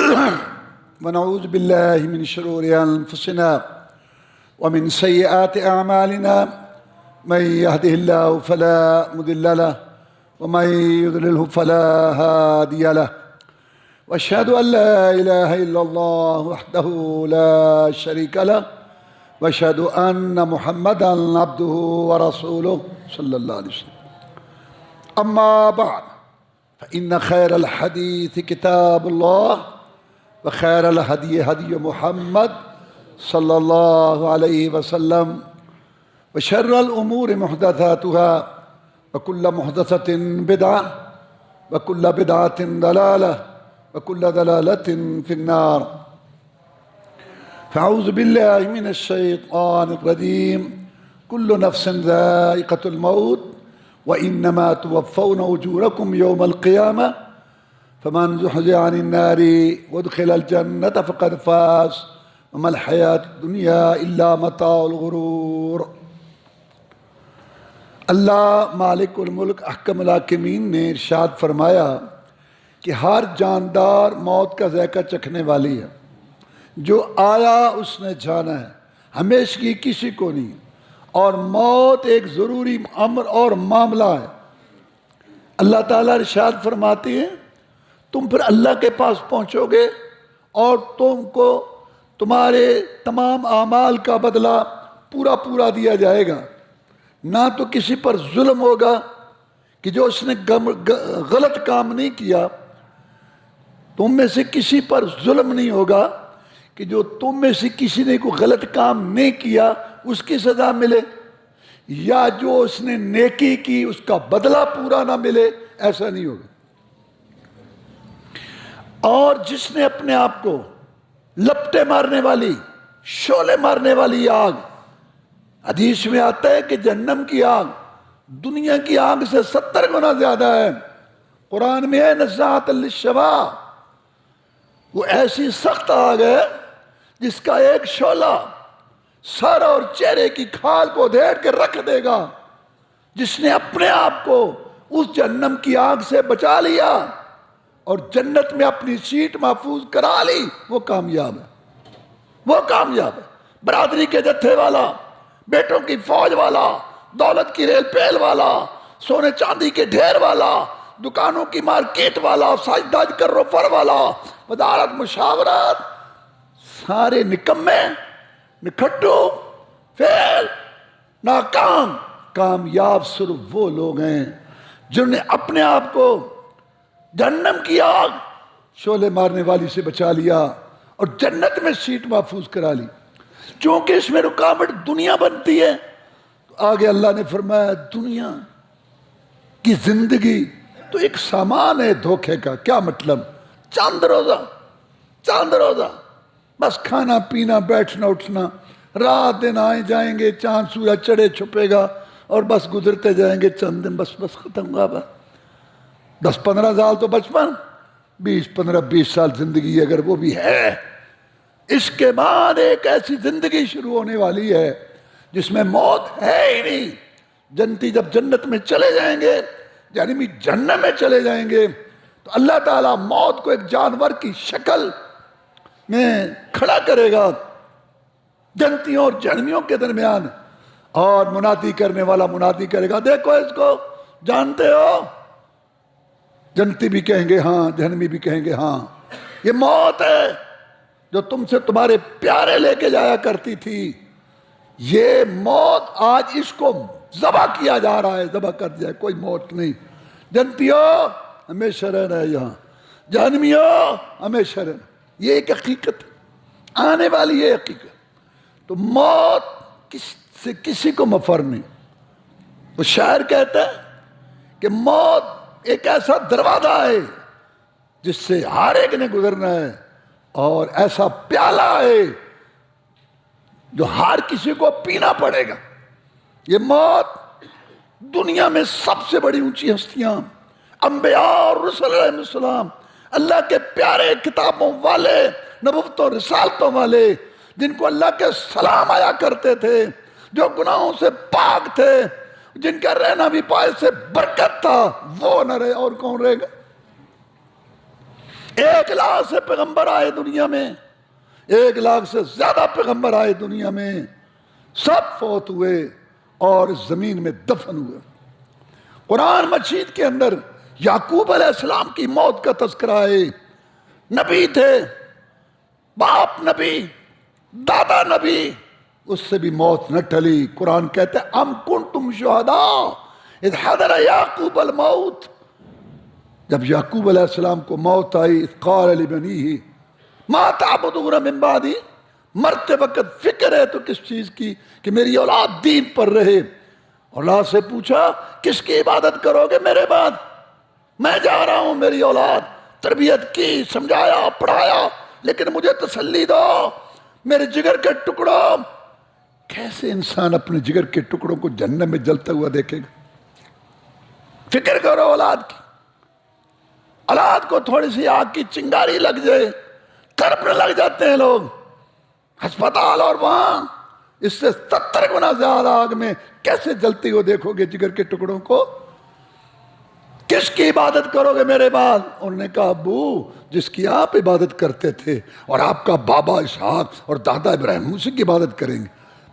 ونعوذ بالله من شرور أنفسنا ومن سيئات أعمالنا من يهده الله فلا مضل له ومن يضلله فلا هادي له وأشهد أن لا إله إلا الله وحده لا شريك له وأشهد أن محمدا عبده ورسوله صلى الله عليه وسلم. أما بعد فإن خير الحديث كتاب الله وخير الهدي هدي محمد صلى الله عليه وسلم وشر الأمور محدثاتها وكل محدثة بدعة وكل بدعة ضلالة وكل ضلالة في النار. فأعوذ بالله من الشيطان الرجيم. كل نفس ذائقة الموت وإنما توفون أجوركم يوم القيامة فمن زحزح عن النار وادخل الجنة فقد فاز وما الحياة الدنيا إلا متاع الغرور. اللہ مالک الملک احکم الحاکمین نے ارشاد فرمایا کہ ہر جاندار موت کا ذائقہ چکھنے والی ہے. جو آیا اس نے جانا ہے، ہمیشگی کسی کو نہیں، اور موت ایک ضروری امر اور معاملہ ہے. اللہ تعالیٰ ارشاد فرماتی ہیں تم پھر اللہ کے پاس پہنچو گے اور تم کو تمہارے تمام اعمال کا بدلہ پورا پورا دیا جائے گا. نہ تو کسی پر ظلم ہوگا کہ جو اس نے غلط کام نہیں کیا، تم میں سے کسی پر ظلم نہیں ہوگا کہ جو تم میں سے کسی نے کوئی غلط کام نہیں کیا اس کی سزا ملے، یا جو اس نے نیکی کی اس کا بدلہ پورا نہ ملے، ایسا نہیں ہوگا. اور جس نے اپنے آپ کو لپٹے مارنے والی، شعلے مارنے والی آگ، حدیث میں آتا ہے کہ جہنم کی آگ دنیا کی آگ سے 70 گنا زیادہ ہے. قرآن میں ہے نزاعۃ للشوا، وہ ایسی سخت آگ ہے جس کا ایک شعلہ سر اور چہرے کی کھال کو ادھیڑ کے رکھ دے گا. جس نے اپنے آپ کو اس جہنم کی آگ سے بچا لیا اور جنت میں اپنی سیٹ محفوظ کرا لی، وہ کامیاب ہے. وہ کامیاب ہے. برادری کے جتھے والا، بیٹوں کی فوج والا، دولت کی ریل پیل والا، سونے چاندی کے ڈھیر والا، دکانوں کی مارکیٹ والا، ساجداج کر فر والا، وزارت مشاورت، سارے نکمے، نکھٹو، فیل، ناکام. کامیاب صرف وہ لوگ ہیں جنہوں نے اپنے آپ کو جہنم کی آگ شعلے مارنے والی سے بچا لیا اور جنت میں سیٹ محفوظ کرا لی. چونکہ اس میں رکاوٹ دنیا بنتی ہے تو آگے اللہ نے فرمایا دنیا کی زندگی تو ایک سامان ہے دھوکے کا. کیا مطلب؟ چاند روزہ بس کھانا پینا بیٹھنا اٹھنا، رات دن آئے جائیں گے، چاند سورج چڑھے چھپے گا اور بس گزرتے جائیں گے چند دن، بس ختم ہوا. بس 10-15 سال تو بچپن، 20 سال زندگی اگر وہ بھی ہے. اس کے بعد ایک ایسی زندگی شروع ہونے والی ہے جس میں موت ہے ہی نہیں. جنتی جب جنت میں چلے جائیں گے، یعنی جہنم میں چلے جائیں گے، تو اللہ تعالیٰ موت کو ایک جانور کی شکل میں کھڑا کرے گا جنتیوں اور جہنمیوں کے درمیان، اور منادی کرنے والا منادی کرے گا دیکھو اس کو جانتے ہو؟ جنتی بھی کہیں گے ہاں، جہنمی بھی کہیں گے ہاں. یہ موت ہے جو تم سے تمہارے پیارے لے کے جایا کرتی تھی. یہ موت آج اس کو ذبح کیا جا رہا ہے، ذبح کر دیا. کوئی موت نہیں. جنتیوں ہمیشہ رہنا ہے یہاں، جہنمیوں ہمیشہ رہنا. یہ ایک حقیقت آنے والی ہے حقیقت. تو موت سے کسی کو مفر نہیں. وہ شاعر کہتا ہے کہ موت ایک ایسا دروازہ ہے جس سے ہر ایک نے گزرنا ہے، اور ایسا پیالہ ہے جو ہر کسی کو پینا پڑے گا. یہ موت دنیا میں سب سے بڑی اونچی ہستیاں، انبیاء اور رسول علیہ السلام، اللہ کے پیارے کتابوں والے، نبوت و رسالتوں والے، جن کو اللہ کے سلام آیا کرتے تھے، جو گناہوں سے پاک تھے، جن کا رہنا بھی پائے سے برکت تھا، وہ نہ رہے اور کون رہے گا؟ 1,00,000 سے پیغمبر آئے دنیا میں، 1,00,000 سے زیادہ پیغمبر آئے دنیا میں، سب فوت ہوئے اور زمین میں دفن ہوئے۔ قرآن مجید کے اندر یعقوب علیہ السلام کی موت کا تذکرہ ہے۔ نبی تھے، باپ نبی، دادا نبی، اس سے بھی موت نہ ٹلی۔ قرآن کہتے ہیں ام کنتم شہداء اذ حضر یعقوب الموت، جب یعقوب علیہ السلام کو موت آئی، اذ قال لبنیہ ما تعبدون من بعدی، مرتے وقت فکر ہے تو کس چیز کی کہ میری اولاد دین پر رہے۔ اولاد سے پوچھا کس کی عبادت کرو گے میرے بعد؟ میں جا رہا ہوں، میری اولاد تربیت کی، سمجھایا، پڑھایا، لیکن مجھے تسلی دو میرے جگر کے ٹکڑوں۔ کیسے انسان اپنے جگر کے ٹکڑوں کو جہنم میں جلتا ہوا دیکھے گا؟ فکر کرو اولاد کی۔ اولاد کو تھوڑی سی آگ کی چنگاری لگ جائے، تڑپنے لگ جاتے ہیں لوگ ہسپتال، اور وہاں اس سے 70 گنا زیادہ آگ میں کیسے جلتی ہو دیکھو گے جگر کے ٹکڑوں کو؟ کس کی عبادت کرو گے میرے بعد؟ انہوں نے کہا ابو جس کی آپ عبادت کرتے تھے، اور آپ کا بابا اسحاق اور دادا ابراہیم اسی کی عبادت کریں گے۔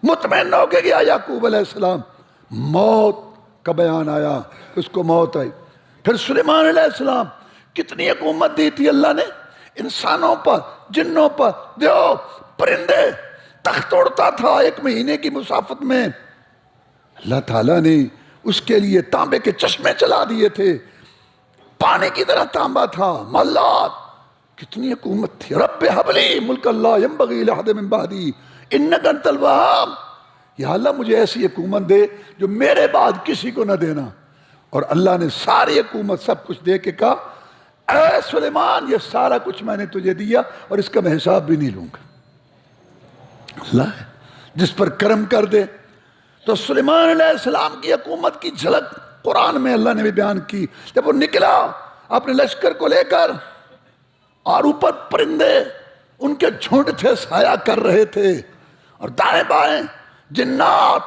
مطمئن ہو کے گیا یعقوب علیہ السلام۔ موت کا بیان آیا، اس کو موت آئی۔ پھر سلیمان علیہ السلام، کتنی حکومت دی تھی اللہ نے انسانوں پر، جنوں پر، دیو پرندے، تخت اڑتا تھا 1 مہینے کی مسافت میں۔ اللہ تعالیٰ نے اس کے لیے تانبے کے چشمے چلا دیے تھے، پانی کی طرح تانبا تھا، محلات، کتنی حکومت تھی۔ رب ہب لی ملک لا ینبغی لأحد من بعدی انک انت الوہاب، یا اللہ مجھے ایسی حکومت دے جو میرے بعد کسی کو نہ دینا۔ اور اللہ نے ساری حکومت سب کچھ دے کے کہا اے سلیمان یہ سارا کچھ میں نے تجھے دیا اور اس کا میں حساب بھی نہیں لوں گا۔ اللہ ہے جس پر کرم کر دے۔ تو سلیمان علیہ السلام کی حکومت کی جھلک قرآن میں اللہ نے بھی بیان کی۔ جب وہ نکلا اپنے لشکر کو لے کر، اور اوپر پرندے ان کے جھنڈ تھے سایہ کر رہے تھے، اور دائیں بائیں جنات،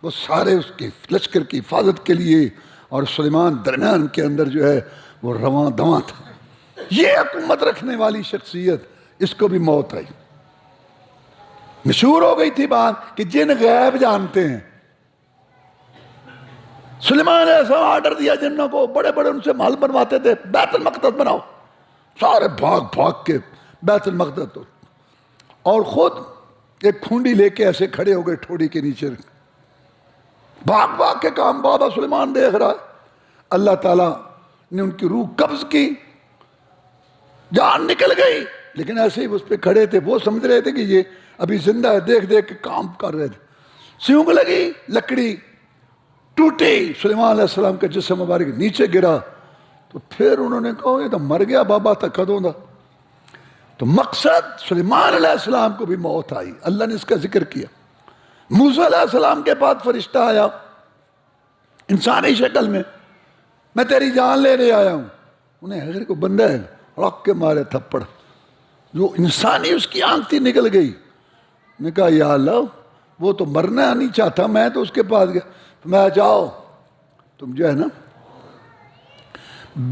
وہ سارے اس کے لشکر کی حفاظت کے لیے، اور سلیمان درمیان کے اندر جو ہے وہ رواں دواں تھا۔ یہ حکومت رکھنے والی شخصیت، اس کو بھی موت آئی۔ مشہور ہو گئی تھی بات کہ جن غیب جانتے ہیں۔ سلیمان علیہ السلام آرڈر دیا جنوں کو، بڑے بڑے ان سے محل بنواتے تھے، بیت المقدس بناؤ، سارے بھاگ بھاگ کے بیت المقدس، اور خود ایک کھونڈی لے کے ایسے کھڑے ہو گئے ٹھوڑی کے نیچے، بھاگ بھاگ کے کام بابا سلیمان دیکھ رہا ہے۔ اللہ تعالیٰ نے ان کی روح قبض کی، جان نکل گئی، لیکن ایسے ہی اس پہ کھڑے تھے، وہ سمجھ رہے تھے کہ یہ ابھی زندہ ہے، دیکھ دیکھ کے کام کر رہے تھے۔ سیونگ لگی، لکڑی ٹوٹی، سلیمان علیہ السلام کا جسم مبارک نیچے گرا، تو پھر انہوں نے کہا یہ تو مر گیا بابا تھا کدوں دا۔ تو مقصد سلیمان علیہ السلام کو بھی موت آئی، اللہ نے اس کا ذکر کیا۔ موسیٰ علیہ السلام کے بعد فرشتہ آیا انسانی شکل میں تیری جان لینے آیا ہوں۔ انہیں حضرت کو بندہ ہے، رکھ کے مارے تھپڑ، جو انسانی اس کی آنکھ تھی نکل گئی۔ نے کہا یا اللہ وہ تو مرنا نہیں چاہتا، میں تو اس کے پاس گیا، میں جاؤ تم جو ہے نا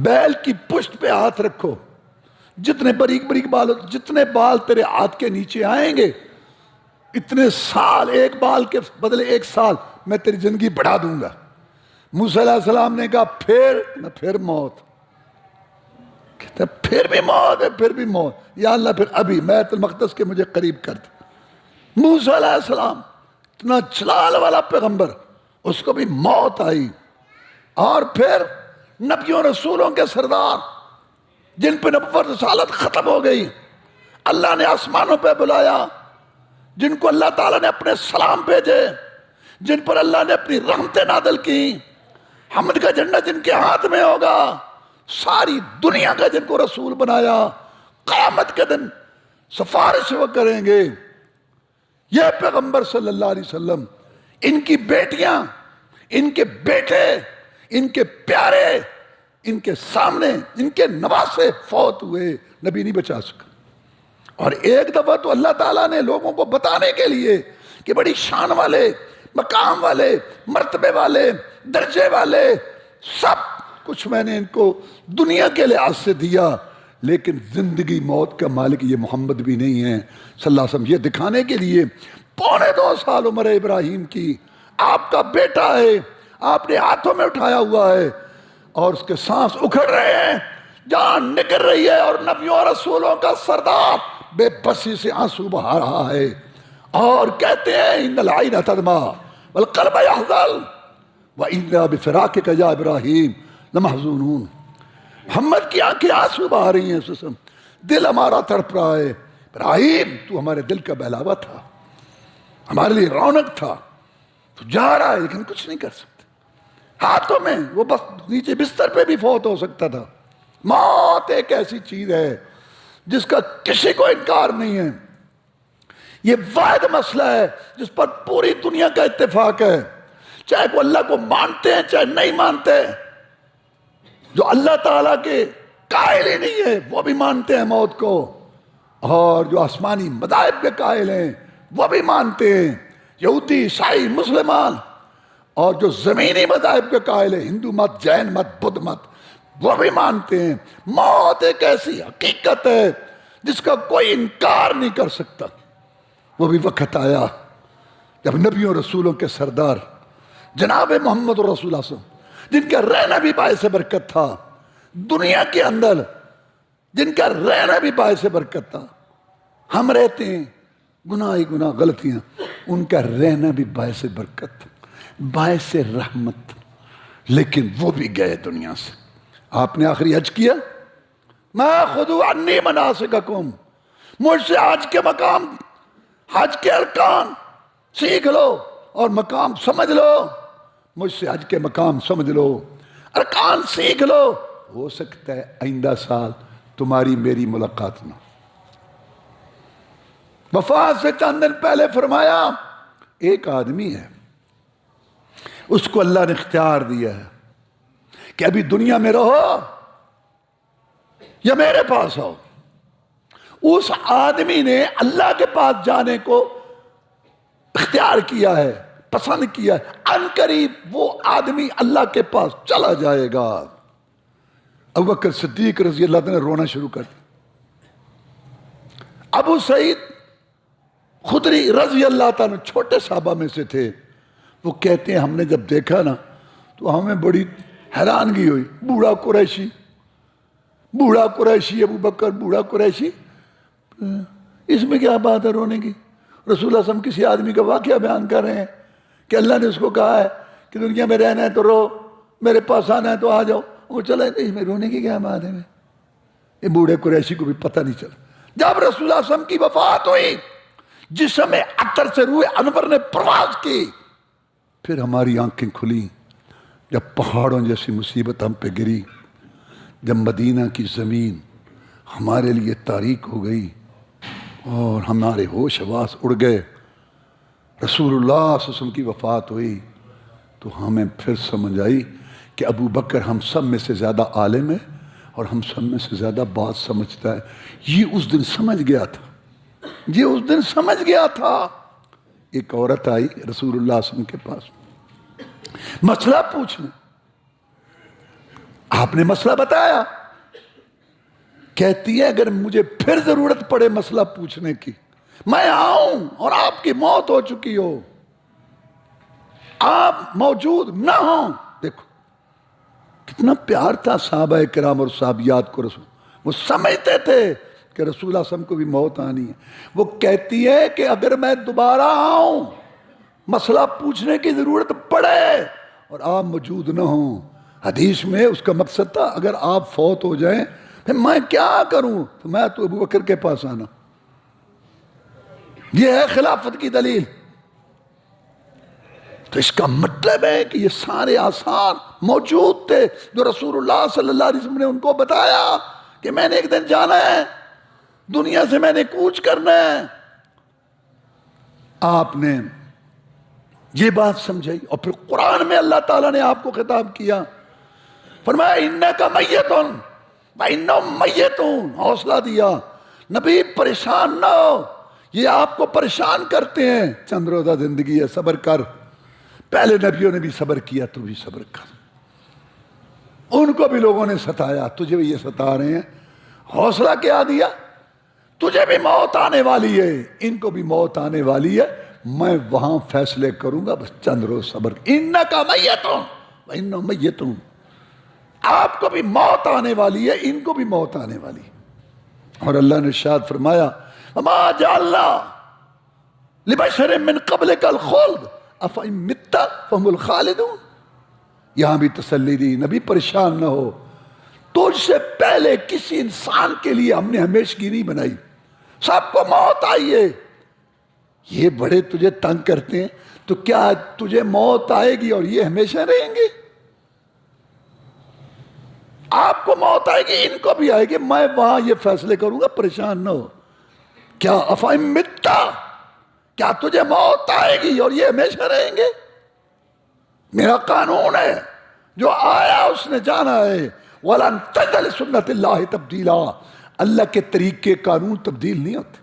بیل کی پشت پہ ہاتھ رکھو، جتنے باریک باریک بال، جتنے بال تیرے ہاتھ کے نیچے آئیں گے اتنے سال، ایک بال کے بدلے 1 سال میں تیری زندگی بڑھا دوں گا۔ موسیٰ علیہ السلام نے کہا پھر موت، کہتا پھر بھی موت ہے، پھر بھی موت، یا اللہ پھر ابھی بیت المقدس کے مجھے قریب کر دے۔ موسیٰ علیہ السلام اتنا جلال والا پیغمبر، اس کو بھی موت آئی۔ اور پھر نبیوں رسولوں کے سردار جن پہ نبوت رسالت ختم ہو گئی، اللہ نے آسمانوں پہ بلایا، جن کو اللہ تعالیٰ نے اپنے سلام بھیجے، جن پر اللہ نے اپنی رحمتیں نازل کی، حمد کا جھنڈا جن کے ہاتھ میں ہوگا، ساری دنیا کا جن کو رسول بنایا، قیامت کے دن سفارش وہ کریں گے۔ یہ پیغمبر صلی اللہ علیہ وسلم، ان کی بیٹیاں، ان کے بیٹے، ان کے پیارے، ان کے سامنے ان کے نواسے فوت ہوئے، نبی نہیں بچا سکا۔ اور ایک دفعہ تو اللہ تعالیٰ نے لوگوں کو بتانے کے لیے کہ بڑی شان والے، مقام والے، مرتبے والے، درجے والے، سب کچھ میں نے ان کو دنیا کے لحاظ سے دیا، لیکن زندگی موت کا مالک یہ محمد بھی نہیں ہے صلی اللہ علیہ وسلم. یہ دکھانے کے لیے 2.25 سال عمر ہے ابراہیم کی، آپ کا بیٹا ہے، آپ نے ہاتھوں میں اٹھایا ہوا ہے اور اس کے سانس اکھڑ رہے ہیں، جان نکل رہی ہے، اور نبیوں اور رسولوں کا سردار بے بسی سے آنسو بہا رہا ہے اور کہتے ہیں ان العین تدمع والقلب یحزن وإنا بفراقک یا ابراہیم لمحزونون. محمد کی آنکھیں آنسو بہا رہی ہیں، سسم دل ہمارا تڑپ رہا ہے. ابراہیم تو ہمارے دل کا بہلاوا تھا، ہمارے لیے رونق تھا، تو جا رہا ہے لیکن کچھ نہیں کر سکتے. ہاتھوں میں وہ بس نیچے بستر پہ بھی فوت ہو سکتا تھا. موت ایک ایسی چیز ہے جس کا کسی کو انکار نہیں ہے. یہ واحد مسئلہ ہے جس پر پوری دنیا کا اتفاق ہے، چاہے وہ اللہ کو مانتے ہیں چاہے نہیں مانتے. جو اللہ تعالیٰ کے قائل ہی نہیں ہے وہ بھی مانتے ہیں موت کو، اور جو آسمانی مذاہب کے قائل ہیں وہ بھی مانتے ہیں، یہودی، عیسائی، مسلمان. اور جو زمینی مذاہب کے قائل ہیں، ہندو مت، جین مت، بدھ مت، وہ بھی مانتے ہیں. موت ایک ایسی حقیقت ہے جس کا کوئی انکار نہیں کر سکتا. وہ بھی وقت آیا جب نبیوں رسولوں کے سردار جناب محمد رسول اللہ صلی اللہ علیہ وسلم، جن کا رہنا بھی باعث برکت تھا دنیا کے اندر، جن کا رہنا بھی باعث برکت تھا. ہم رہتے ہیں گناہ ہی گناہ، غلطیاں، ان کا رہنا بھی باعث برکت، باعث رحمت، لیکن وہ بھی گئے دنیا سے. آپ نے آخری حج کیا، ما خذوا عنی مناسککم، مجھ سے حج کے مقام، حج کے ارکان سیکھ لو اور مقام سمجھ لو. مجھ سے حج کے مقام سمجھ لو، ارکان سیکھ لو. ہو سکتا ہے آئندہ سال تمہاری میری ملاقات نہ. وفات سے چند دن پہلے فرمایا ایک آدمی ہے، اس کو اللہ نے اختیار دیا ہے کہ ابھی دنیا میں رہو یا میرے پاس آؤ. اس آدمی نے اللہ کے پاس جانے کو اختیار کیا ہے، پسند کیا ہے. ان قریب وہ آدمی اللہ کے پاس چلا جائے گا. ابوبکر صدیق رضی اللہ عنہ نے رونا شروع کر دیا. ابو سعید خدری رضی اللہ تعالیٰ چھوٹے صحابہ میں سے تھے. وہ کہتے ہیں ہم نے جب دیکھا نا تو ہمیں بڑی حیرانگی ہوئی. بوڑھا قریشی ابو بکر، بوڑھا قریشی، اس میں کیا بات ہے رونے کی؟ رسول اللہ صلی اللہ علیہ وسلم کسی آدمی کا واقعہ بیان کر رہے ہیں کہ اللہ نے اس کو کہا ہے کہ دنیا میں رہنا ہے تو رو، میرے پاس آنا ہے تو آ جاؤ. وہ چلا اس میں رونے کی کیا بات ہے؟ یہ بوڑھے قریشی کو بھی پتہ نہیں چلا. جب رسول اللہ صلی اللہ علیہ وسلم کی وفات ہوئی، جسم عطر سے روح انور نے پرواز کی، پھر ہماری آنکھیں کھلی جب پہاڑوں جیسی مصیبت ہم پہ گری، جب مدینہ کی زمین ہمارے لیے تاریک ہو گئی اور ہمارے ہوش حواس اڑ گئے. رسول اللہ صلی اللہ علیہ وسلم کی وفات ہوئی تو ہمیں پھر سمجھ آئی کہ ابو بکر ہم سب میں سے زیادہ عالم ہے اور ہم سب میں سے زیادہ بات سمجھتا ہے. یہ اس دن سمجھ گیا تھا، یہ اس دن سمجھ گیا تھا. ایک عورت آئی رسول اللہ صلی اللہ علیہ وسلم کے پاس مسئلہ پوچھنے. آپ نے مسئلہ بتایا. کہتی ہے اگر مجھے پھر ضرورت پڑے مسئلہ پوچھنے کی، میں آؤں اور آپ کی موت ہو چکی ہو، آپ موجود نہ ہوں. دیکھو کتنا پیار تھا صحابہ کرام اور صحابیات کو. رسول وہ سمجھتے تھے کہ رسول اللہ صلی اللہ علیہ وسلم کو بھی موت آنی ہے. وہ کہتی ہے کہ اگر میں دوبارہ آؤں، مسئلہ پوچھنے کی ضرورت پڑے اور آپ موجود نہ ہوں. حدیث میں اس کا مقصد تھا اگر آپ فوت ہو جائیں پھر میں کیا کروں؟ تو میں تو ابو بکر کے پاس آنا. یہ ہے خلافت کی دلیل. تو اس کا مطلب ہے کہ یہ سارے آثار موجود تھے جو رسول اللہ صلی اللہ علیہ وسلم نے ان کو بتایا کہ میں نے ایک دن جانا ہے، دنیا سے میں نے کوچ کرنا ہے. آپ نے یہ بات سمجھائی اور پھر قرآن میں اللہ تعالیٰ نے آپ کو خطاب کیا، فرمایا انکا میتون وانہم میتون. حوصلہ دیا نبی پریشان نہ ہو، یہ آپ کو پریشان کرتے ہیں، چند روزہ زندگی ہے، صبر کر. پہلے نبیوں نے بھی صبر کیا، تو بھی صبر کر. ان کو بھی لوگوں نے ستایا، تجھے بھی یہ ستا رہے ہیں. حوصلہ کیا دیا؟ تجھے بھی موت آنے والی ہے، ان کو بھی موت آنے والی ہے، میں وہاں فیصلے کروں گا، بس چند روز صبر۔ انکا میتون وانہم میتون، آپ کو بھی موت آنے والی ہے، ان کو بھی موت آنے والی ہے۔ اور اللہ نے ارشاد فرمایا وما جعلنا لبشر من قبلک الخلد افإن مت فهم الخالدون۔ یہاں بھی تسلی دی، نبی پریشان نہ ہو، تجھ سے پہلے کسی انسان کے لیے ہم نے ہمیشگی نہیں بنائی، سب کو موت آئی ہے۔ یہ بڑے تجھے تنگ کرتے ہیں، تو کیا تجھے موت آئے گی اور یہ ہمیشہ رہیں گے؟ آپ کو موت آئے گی، ان کو بھی آئے گی، میں وہاں یہ فیصلے کروں گا، پریشان نہ ہو۔ کیا افہم متا، کیا تجھے موت آئے گی اور یہ ہمیشہ رہیں گے؟ میرا قانون ہے، جو آیا اس نے جانا ہے۔ وَلَن تَجِدَ لِسُنَّتِ اللَّهِ تَبْدِيلًا، اللہ کے طریقے قانون تبدیل نہیں ہوتے،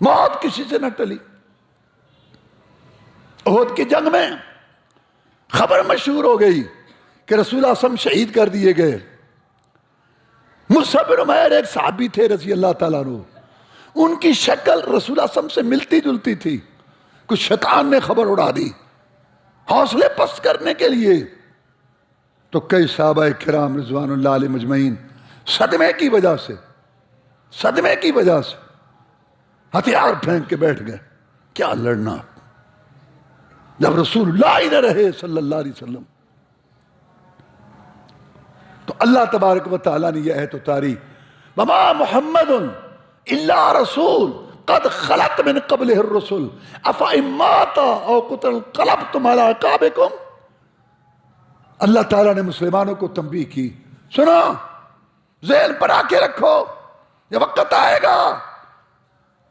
موت کسی سے نہ ٹلی۔ احد کی جنگ میں خبر مشہور ہو گئی کہ رسول اللہ صلی اللہ علیہ وسلم شہید کر دیے گئے۔ مصعب بن عمیر ایک صحابی تھے رضی اللہ تعالیٰ عنہ، ان کی شکل رسول اللہ صلی اللہ علیہ وسلم سے ملتی جلتی تھی۔ کچھ شیطان نے خبر اڑا دی حوصلے پست کرنے کے لیے، تو کئی صحابہ کرام رضوان اللہ علیہ مجمعین صدمے کی وجہ سے ہتھیار پھینک کے بیٹھ گئے۔ کیا لڑنا جب رسول اللہ ہی نہ رہے صلی اللہ علیہ وسلم۔ تو اللہ تبارک و تعالیٰ نے یہ آیت اتاری وما محمد الا رسول قد خلت من قبلہ الرسل افإن مات او قتل انقلبتم علی اعقابکم۔ اللہ تعالیٰ نے مسلمانوں کو تنبیہ کی، سنو، ذہن پر آ کے رکھو، یہ وقت آئے گا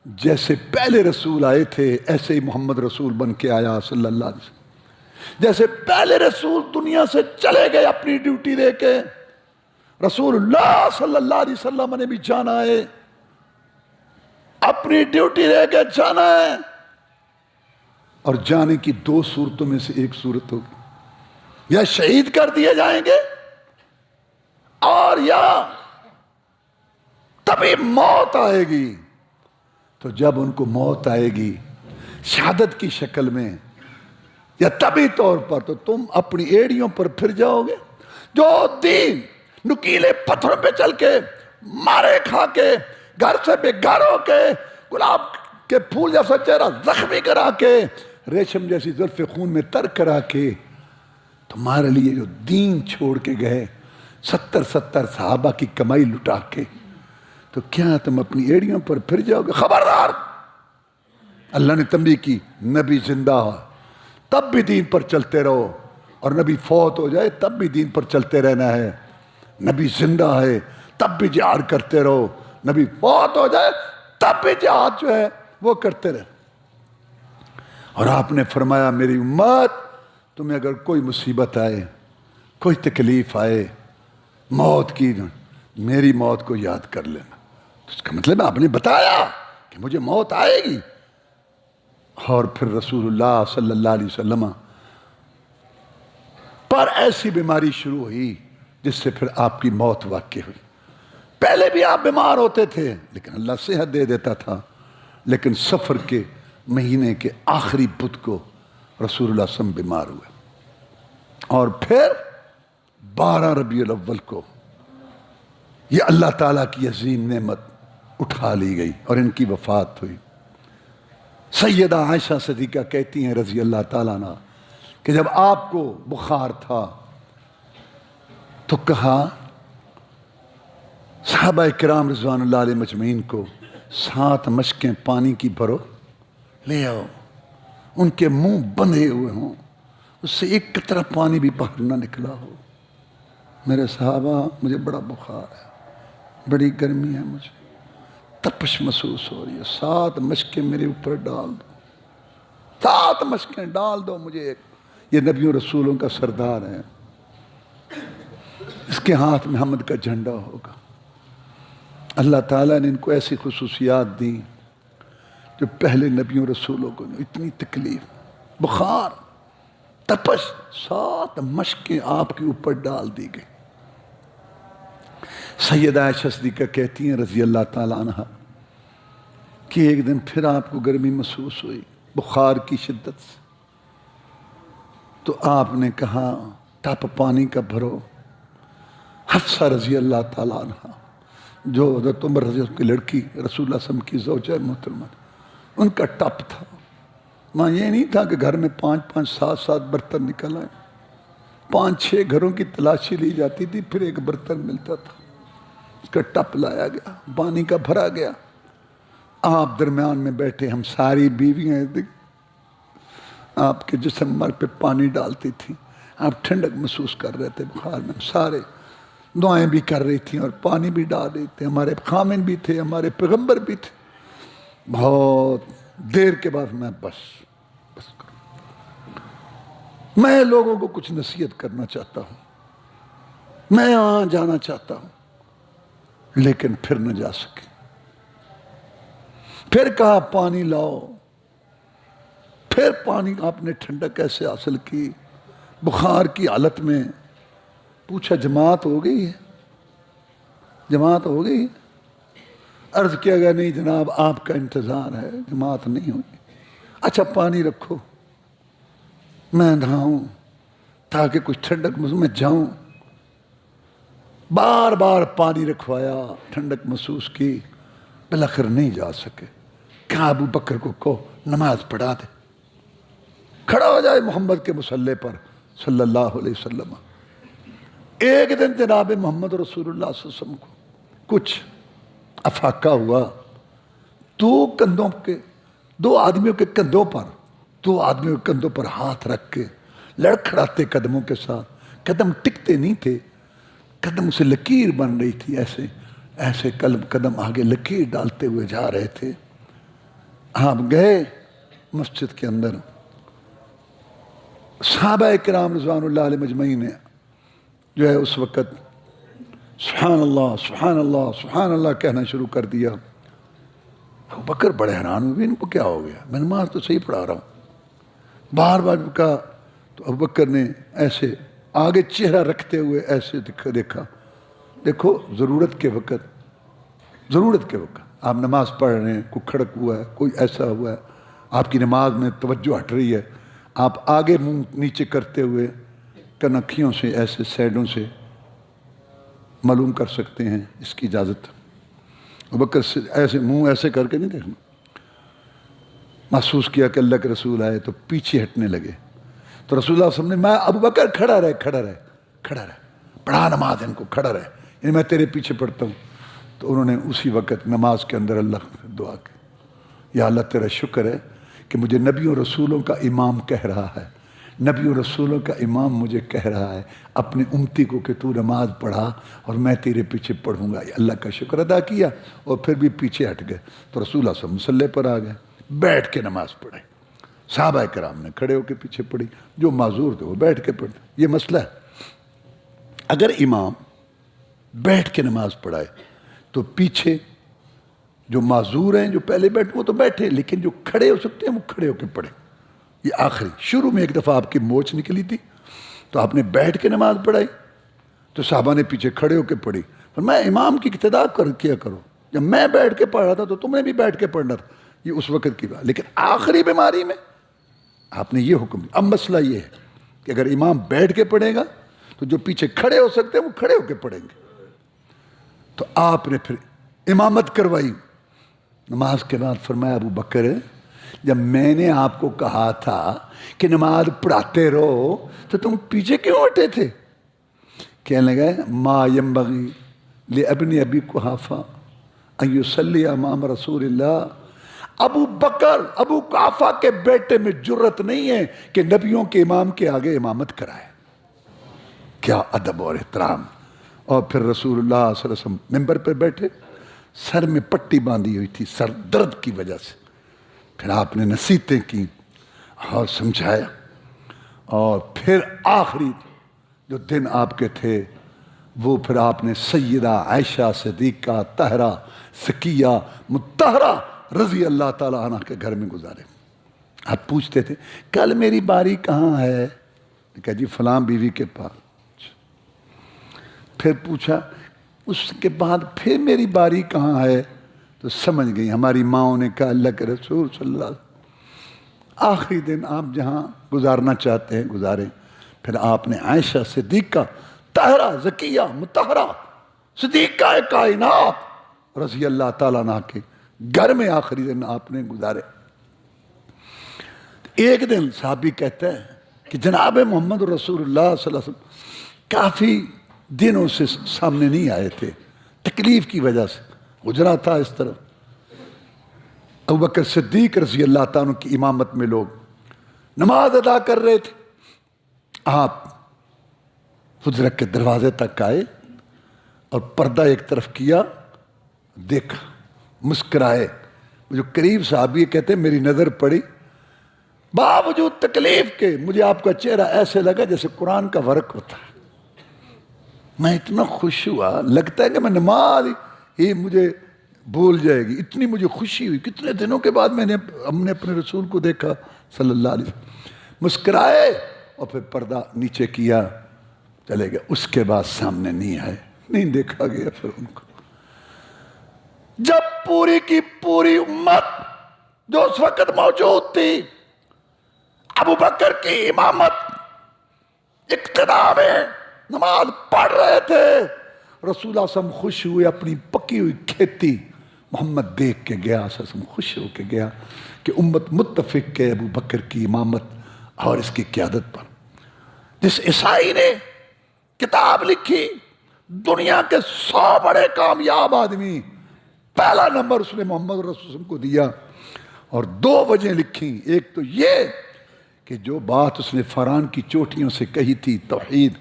جیسے پہلے رسول آئے تھے ایسے ہی محمد رسول بن کے آیا صلی اللہ علیہ وسلم۔ جیسے پہلے رسول دنیا سے چلے گئے اپنی ڈیوٹی دے کے، رسول اللہ صلی اللہ علیہ وسلم نے بھی جانا ہے، اپنی ڈیوٹی دے کے جانا ہے۔ اور جانے کی دو صورتوں میں سے ایک صورت ہوگی، یا شہید کر دیے جائیں گے، اور یا تبھی موت آئے گی۔ تو جب ان کو موت آئے گی شہادت کی شکل میں یا طبی طور پر، تو تم اپنی ایڑیوں پر پھر جاؤ گے۔ جو دین نکیلے پتھروں پہ چل کے، مارے کھا کے، گھر سے بے گھر ہو کے، گلاب کے پھول جیسا چہرہ زخمی کرا کے، ریشم جیسی زلف خون میں تر کرا کے، تمہارے لیے جو دین چھوڑ کے گئے 70 صحابہ کی کمائی لٹا کے، تو کیا تم اپنی ایڑیوں پر پھر جاؤ گے؟ خبردار! اللہ نے تنبیہ کی، نبی زندہ ہو تب بھی دین پر چلتے رہو، اور نبی فوت ہو جائے تب بھی دین پر چلتے رہنا ہے۔ نبی زندہ ہے تب بھی جہاد کرتے رہو، نبی فوت ہو جائے تب بھی جہاد جو ہے وہ کرتے رہے۔ اور آپ نے فرمایا میری امت، تمہیں اگر کوئی مصیبت آئے، کوئی تکلیف آئے، موت کی، میری موت کو یاد کر لینا۔ تو اس کا مطلب آپ نے بتایا کہ مجھے موت آئے گی۔ اور پھر رسول اللہ صلی اللہ علیہ وسلم پر ایسی بیماری شروع ہوئی جس سے پھر آپ کی موت واقع ہوئی۔ پہلے بھی آپ بیمار ہوتے تھے لیکن اللہ صحت دے دیتا تھا، لیکن سفر کے مہینے کے آخری بدھ کو رسول اللہ صلی اللہ علیہ وسلم بیمار ہوئے، اور پھر 12 ربیع الاول کو یہ اللہ تعالیٰ کی عظیم نعمت اٹھا لی گئی اور ان کی وفات ہوئی۔ سیدہ عائشہ صدیقہ کہتی ہیں رضی اللہ تعالیٰ عنہ کہ جب آپ کو بخار تھا تو کہا صحابہ کرام رضوان اللہ علیہ مجمعین کو 7 مشکیں پانی کی بھرو لے آؤ، ان کے منہ بندھے ہوئے ہوں، اس سے ایک قطرہ پانی بھی باہر نہ نکلا ہو۔ میرے صحابہ، مجھے بڑا بخار ہے، بڑی گرمی ہے، مجھے تپش محسوس ہو رہی ہے، 7 مشکیں میرے اوپر ڈال دو، 7 مشکیں ڈال دو مجھے۔ یہ نبیوں رسولوں کا سردار ہے، اس کے ہاتھ میں حمد کا جھنڈا ہوگا۔ اللہ تعالیٰ نے ان کو ایسی خصوصیات دی جو پہلے نبیوں رسولوں کو اتنی تکلیف، بخار، تپش، 7 مشکیں آپ کے اوپر ڈال دی گئی۔ سیدہ عائشہ صدیقہ کہتی ہیں رضی اللہ تعالیٰ عنہ کہ ایک دن پھر آپ کو گرمی محسوس ہوئی بخار کی شدت سے، تو آپ نے کہا ٹپ پانی کا بھرو۔ حفصہ رضی اللہ تعالیٰ عنہ جو حضرت عمر رضی اللہ کی لڑکی رسول اللہ صلی اللہ علیہ وسلم کی زوجہ محترمہ، ان کا ٹپ تھا۔ ماں یہ نہیں تھا کہ گھر میں 5-5 7-7 برتن نکل آئے، 5-6 گھروں کی تلاشی لی جاتی تھی پھر ایک برتن ملتا تھا۔ اس کا ٹپ لایا گیا، پانی کا بھرا گیا، آپ درمیان میں بیٹھے، ہم ساری بیویاں آپ کے جسم پہ پانی ڈالتی تھیں، آپ ٹھنڈک محسوس کر رہے تھے بخار میں، سارے دعائیں بھی کر رہی تھیں اور پانی بھی ڈال رہے تھے، ہمارے خامن بھی تھے، ہمارے پیغمبر بھی تھے۔ بہت دیر کے بعد میں بس کروں، میں لوگوں کو کچھ نصیحت کرنا چاہتا ہوں، میں وہاں جانا چاہتا ہوں، لیکن پھر نہ جا سکے۔ پھر کہا پانی لاؤ، پھر پانی آپ نے ٹھنڈک کیسے حاصل کی بخار کی حالت میں؟ پوچھا جماعت ہو گئی ہے؟ جماعت ہو گئی؟ عرض کیا گیا نہیں جناب آپ کا انتظار ہے، جماعت نہیں ہوئی۔ اچھا پانی رکھو میں نہاؤں تاکہ کچھ ٹھنڈک میں جاؤں۔ بار بار پانی رکھوایا، ٹھنڈک محسوس کی، بالآخر نہیں جا سکے۔ کہا ابو بکر کو کہو نماز پڑھا دے، کھڑا ہو جائے محمد کے مصلی پر صلی اللہ علیہ وسلم۔ ایک دن جناب محمد رسول اللہ صلی اللہ علیہ وسلم کو کچھ افاقہ ہوا، دو آدمیوں کے کندھوں پر ہاتھ رکھ کے لڑکھڑاتے قدموں کے ساتھ، قدم ٹکتے نہیں تھے، قدم سے لکیر بن رہی تھی، ایسے قدم آگے لکیر ڈالتے ہوئے جا رہے تھے۔ آپ گئے مسجد کے اندر، صحابہ کرام رضوان اللہ علیہ مجمعین نے جو ہے اس وقت سبحان اللہ سبحان اللہ سبحان اللہ کہنا شروع کر دیا۔ ابو بکر بڑے حیران ہوئے، ان کو کیا ہو گیا؟ میں نماز تو صحیح پڑھا رہا ہوں۔ بار بار کہا تو ابو بکر نے ایسے آگے چہرہ رکھتے ہوئے ایسے دیکھا، دیکھو ضرورت کے وقت آپ نماز پڑھ رہے ہیں، کوئی کھڑک ہوا ہے، کوئی ایسا ہوا ہے، آپ کی نماز میں توجہ ہٹ رہی ہے، آپ آگے منہ نیچے کرتے ہوئے کنکھیوں سے ایسے سیڈوں سے معلوم کر سکتے ہیں، اس کی اجازت۔ ابو بکر ایسے منہ ایسے کر کے نہیں دیکھنا۔ محسوس کیا کہ اللہ کے رسول آئے تو پیچھے ہٹنے لگے، تو رسول اللہ صلی اللہ علیہ وسلم نے میں ابو بکر کھڑا رہے پڑھا نماز ان کو، کھڑا رہے، یعنی میں تیرے پیچھے پڑھتا ہوں۔ تو انہوں نے اسی وقت نماز کے اندر اللہ دعا کی، یا اللہ تیرا شکر ہے کہ مجھے نبیوں رسولوں کا امام کہہ رہا ہے، نبیوں رسولوں کا امام مجھے کہہ رہا ہے اپنے امتی کو کہ تو نماز پڑھا اور میں تیرے پیچھے پڑھوں گا۔ اللہ کا شکر ادا کیا اور پھر بھی پیچھے ہٹ گئے، تو رسول اللہ صلی اللہ علیہ وسلم مصلی پر آ گئے، بیٹھ کے نماز پڑھائی۔ صحابہ کرام نے کھڑے ہو کے پیچھے پڑھی، جو معذور تھے وہ بیٹھ کے پڑھتے۔ یہ مسئلہ ہے، اگر امام بیٹھ کے نماز پڑھائے تو پیچھے جو معذور ہیں جو پہلے بیٹھے وہ تو بیٹھے، لیکن جو کھڑے ہو سکتے ہیں وہ کھڑے ہو کے پڑھے۔ یہ آخری شروع میں ایک دفعہ آپ کی موچ نکلی تھی تو آپ نے بیٹھ کے نماز پڑھائی، تو صحابہ نے پیچھے کھڑے ہو کے پڑھی۔ میں امام کی اقتداء کیا کرو، جب میں بیٹھ کے پڑھ رہا تھا تو تم نے بھی بیٹھ کے پڑھنا تھا، یہ اس وقت کی بات۔ لیکن آخری بیماری میں آپ نے یہ حکم دیا۔ اب مسئلہ یہ ہے کہ اگر امام بیٹھ کے پڑھے گا تو جو پیچھے کھڑے ہو سکتے ہیں وہ کھڑے ہو کے پڑھیں گے۔ تو آپ نے پھر امامت کروائی۔ نماز کے بعد فرمایا ابو بکر جب میں نے آپ کو کہا تھا کہ نماز پڑھاتے رہو تو تم پیچھے کیوں ہٹے تھے؟ کہنے لگے ما ینبغی لابن ابی قحافہ ان یصلی امام رسول اللہ۔ ابو بکر ابو قحافہ کے بیٹے میں جرت نہیں ہے کہ نبیوں کے امام کے آگے امامت کرائے۔ کیا ادب اور احترام! اور پھر رسول اللہ صلی اللہ علیہ وسلم ممبر پہ بیٹھے، سر میں پٹی باندھی ہوئی تھی سر درد کی وجہ سے۔ پھر آپ نے نصیحتیں کی اور سمجھایا، اور پھر آخری جو دن آپ کے تھے وہ پھر آپ نے سیدہ عائشہ صدیقہ طاہرہ زکیہ مطہرہ رضی اللہ تعالیٰ عنہ کے گھر میں گزارے۔ آپ پوچھتے تھے کل میری باری کہاں ہے؟ کہا جی فلاں بیوی کے پاس۔ پھر پوچھا اس کے بعد پھر میری باری کہاں ہے؟ تو سمجھ گئی ہماری ماؤں نے کہا اللہ کے رسول صلی اللہ علیہ وسلم آخری دن آپ جہاں گزارنا چاہتے ہیں گزاریں۔ پھر آپ نے عائشہ صدیقہ طاہرہ زکیہ مطہرہ صدیقہ کائنات رضی اللہ تعالیٰ عنہ کے گھر میں آخری دن آپ نے گزارے۔ ایک دن صحابی کہتے ہیں کہ جناب محمد رسول اللہ صلی اللہ علیہ وسلم کافی دنوں سے سامنے نہیں آئے تھے، تکلیف کی وجہ سے گزرا تھا اس طرف۔ ابوبکر صدیق رضی اللہ تعالیٰ کی امامت میں لوگ نماز ادا کر رہے تھے، آپ حجرت کے دروازے تک آئے اور پردہ ایک طرف کیا، دیکھا، مسکرائے۔ جو قریب صحابی کہتے ہیں میری نظر پڑی، باوجود تکلیف کے مجھے آپ کا چہرہ ایسے لگا جیسے قرآن کا ورق ہوتا ہے۔ میں اتنا خوش ہوا، لگتا ہے کہ میں نماز ہی مجھے بھول جائے گی، اتنی مجھے خوشی ہوئی۔ کتنے دنوں کے بعد ہم نے اپنے رسول کو دیکھا صلی اللہ علیہ وسلم۔ مسکرائے اور پھر پردہ نیچے کیا، چلے گئے۔ اس کے بعد سامنے نہیں آئے، نہیں دیکھا گیا پھر ان کو۔ جب پوری کی پوری امت جو اس وقت موجود تھی ابو بکر کی امامت اقتدا میں نماز پڑھ رہے تھے، رسول اللہ صلی اللہ علیہ وسلم خوش ہوئے، اپنی پکی ہوئی کھیتی محمد دیکھ کے گیا، صلی اللہ علیہ وسلم خوش ہو کے گیا کہ امت متفق ہے ابو بکر کی امامت اور اس کی قیادت پر۔ جس عیسائی نے کتاب لکھی دنیا کے 100 بڑے کامیاب آدمی، پہلا نمبر اس نے محمد رسول اللہ علیہ وسلم کو دیا، اور 2 وجہیں لکھی۔ ایک تو یہ کہ جو بات اس نے فران کی چوٹیوں سے کہی تھی توحید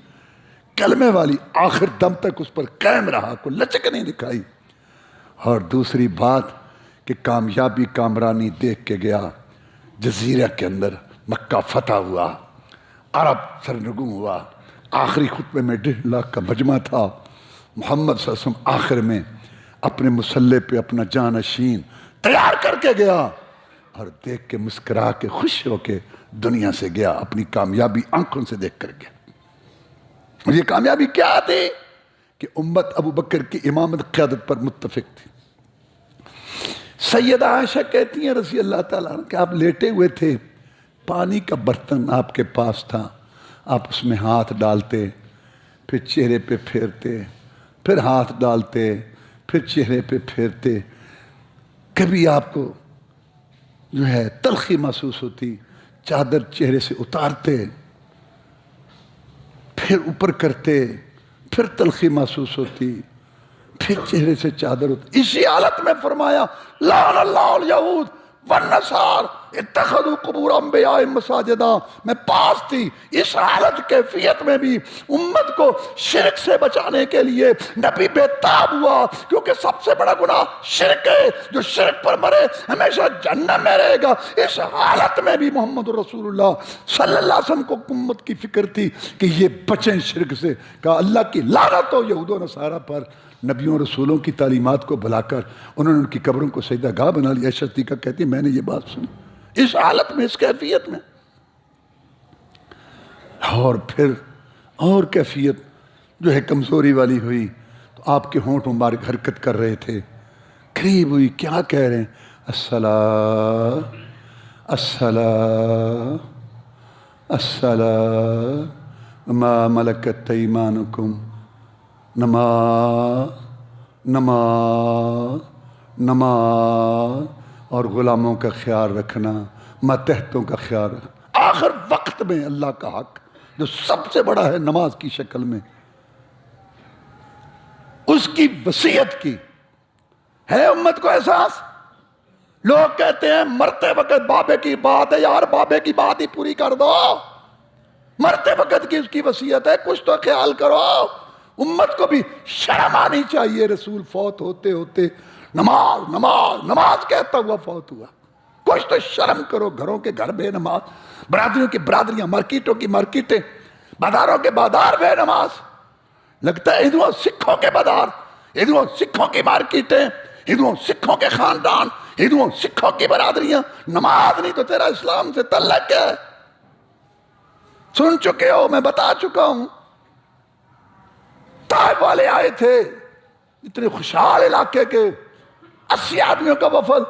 کلمے والی، آخر دم تک اس پر قائم رہا، کوئی لچک نہیں دکھائی۔ اور دوسری بات کہ کامیابی کامرانی دیکھ کے گیا، جزیرہ کے اندر مکہ فتح ہوا، عرب سرنگوں ہوا، آخری خطبے میں 1.5 لاکھ کا مجمع تھا، محمد صلی اللہ علیہ وسلم آخر میں اپنے مسلح پہ اپنا جانشین تیار کر کے گیا، اور دیکھ کے مسکرا کے خوش ہو کے دنیا سے گیا، اپنی کامیابی آنکھوں سے دیکھ کر گیا۔ یہ کامیابی کیا تھی؟ کہ امت ابو بکر کی امامت قیادت پر متفق تھی۔ سیدہ عائشہ کہتی ہیں رضی اللہ تعالیٰ عنہ کہ آپ لیٹے ہوئے تھے، پانی کا برتن آپ کے پاس تھا، آپ اس میں ہاتھ ڈالتے، پھر چہرے پہ پھیرتے، پھر ہاتھ ڈالتے، پھر چہرے پہ پھیرتے۔ کبھی آپ کو جو ہے تلخی محسوس ہوتی، چادر چہرے سے اتارتے، پھر اوپر کرتے، پھر تلخی محسوس ہوتی، پھر چہرے سے چادر اتارتے۔ اسی حالت میں فرمایا لعن اللہ الیہود والنصار اتخذوا قبور انبیاء مساجدا۔ میں پاس تھی، اس حالت کیفیت میں بھی امت کو شرک سے بچانے کے لیے نبی بے تاب ہوا، کیونکہ سب سے بڑا گناہ شرک ہے، جو شرک پر مرے ہمیشہ جہنم میں رہے گا۔ اس حالت میں بھی محمد رسول اللہ صلی اللہ علیہ وسلم کو امت کی فکر تھی کہ یہ بچیں شرک سے۔ کہا اللہ کی لعنت ہو یہود و نصارہ پر، نبیوں رسولوں کی تعلیمات کو بھلا کر انہوں نے ان کی قبروں کو سجدہ گاہ بنا لیا۔ عائشہ صدیقہ کہتی میں نے یہ بات سنی اس حالت میں، اس کیفیت میں۔ اور پھر اور کیفیت جو ہے کمزوری والی ہوئی تو آپ کے ہونٹ مبارک حرکت کر رہے تھے، قریب ہوئی، کیا کہہ رہے ہیں؟ الصلاۃ الصلاۃ الصلاۃ ما ملکت ایمانکم، نماز نماز نماز، اور غلاموں کا خیال رکھنا، ماتحتوں کا خیال رکھنا۔ آخر وقت میں اللہ کا حق جو سب سے بڑا ہے نماز کی شکل میں، اس کی وصیت کی ہے امت کو احساس۔ لوگ کہتے ہیں مرتے وقت بابے کی بات ہے، یار بابے کی بات ہی پوری کر دو، مرتے وقت کی اس کی وصیت ہے، کچھ تو خیال کرو۔ امت کو بھی شرم آنی چاہیے، رسول فوت ہوتے ہوتے نماز نماز نماز کہتا ہوا فوت ہوا، کچھ تو شرم کرو۔ گھروں کے گھر بے نماز، برادریوں کی برادریاں، مارکیٹوں کی مارکیٹیں، بازاروں کے بازار بے نماز۔ لگتا ہے ہندوؤں سکھوں کے بازار، ہندوؤں سکھوں کی مارکیٹیں، ہندوؤں سکھوں کے خاندان، ہندوؤں سکھوں کی برادریاں، نماز نہیں تو تیرا اسلام سے تعلق ہے۔ سن چکے ہو، میں بتا چکا ہوں۔ طائف والے آئے تھے، اتنے خوشحال علاقے کے 80 آدمیوں کا وفد،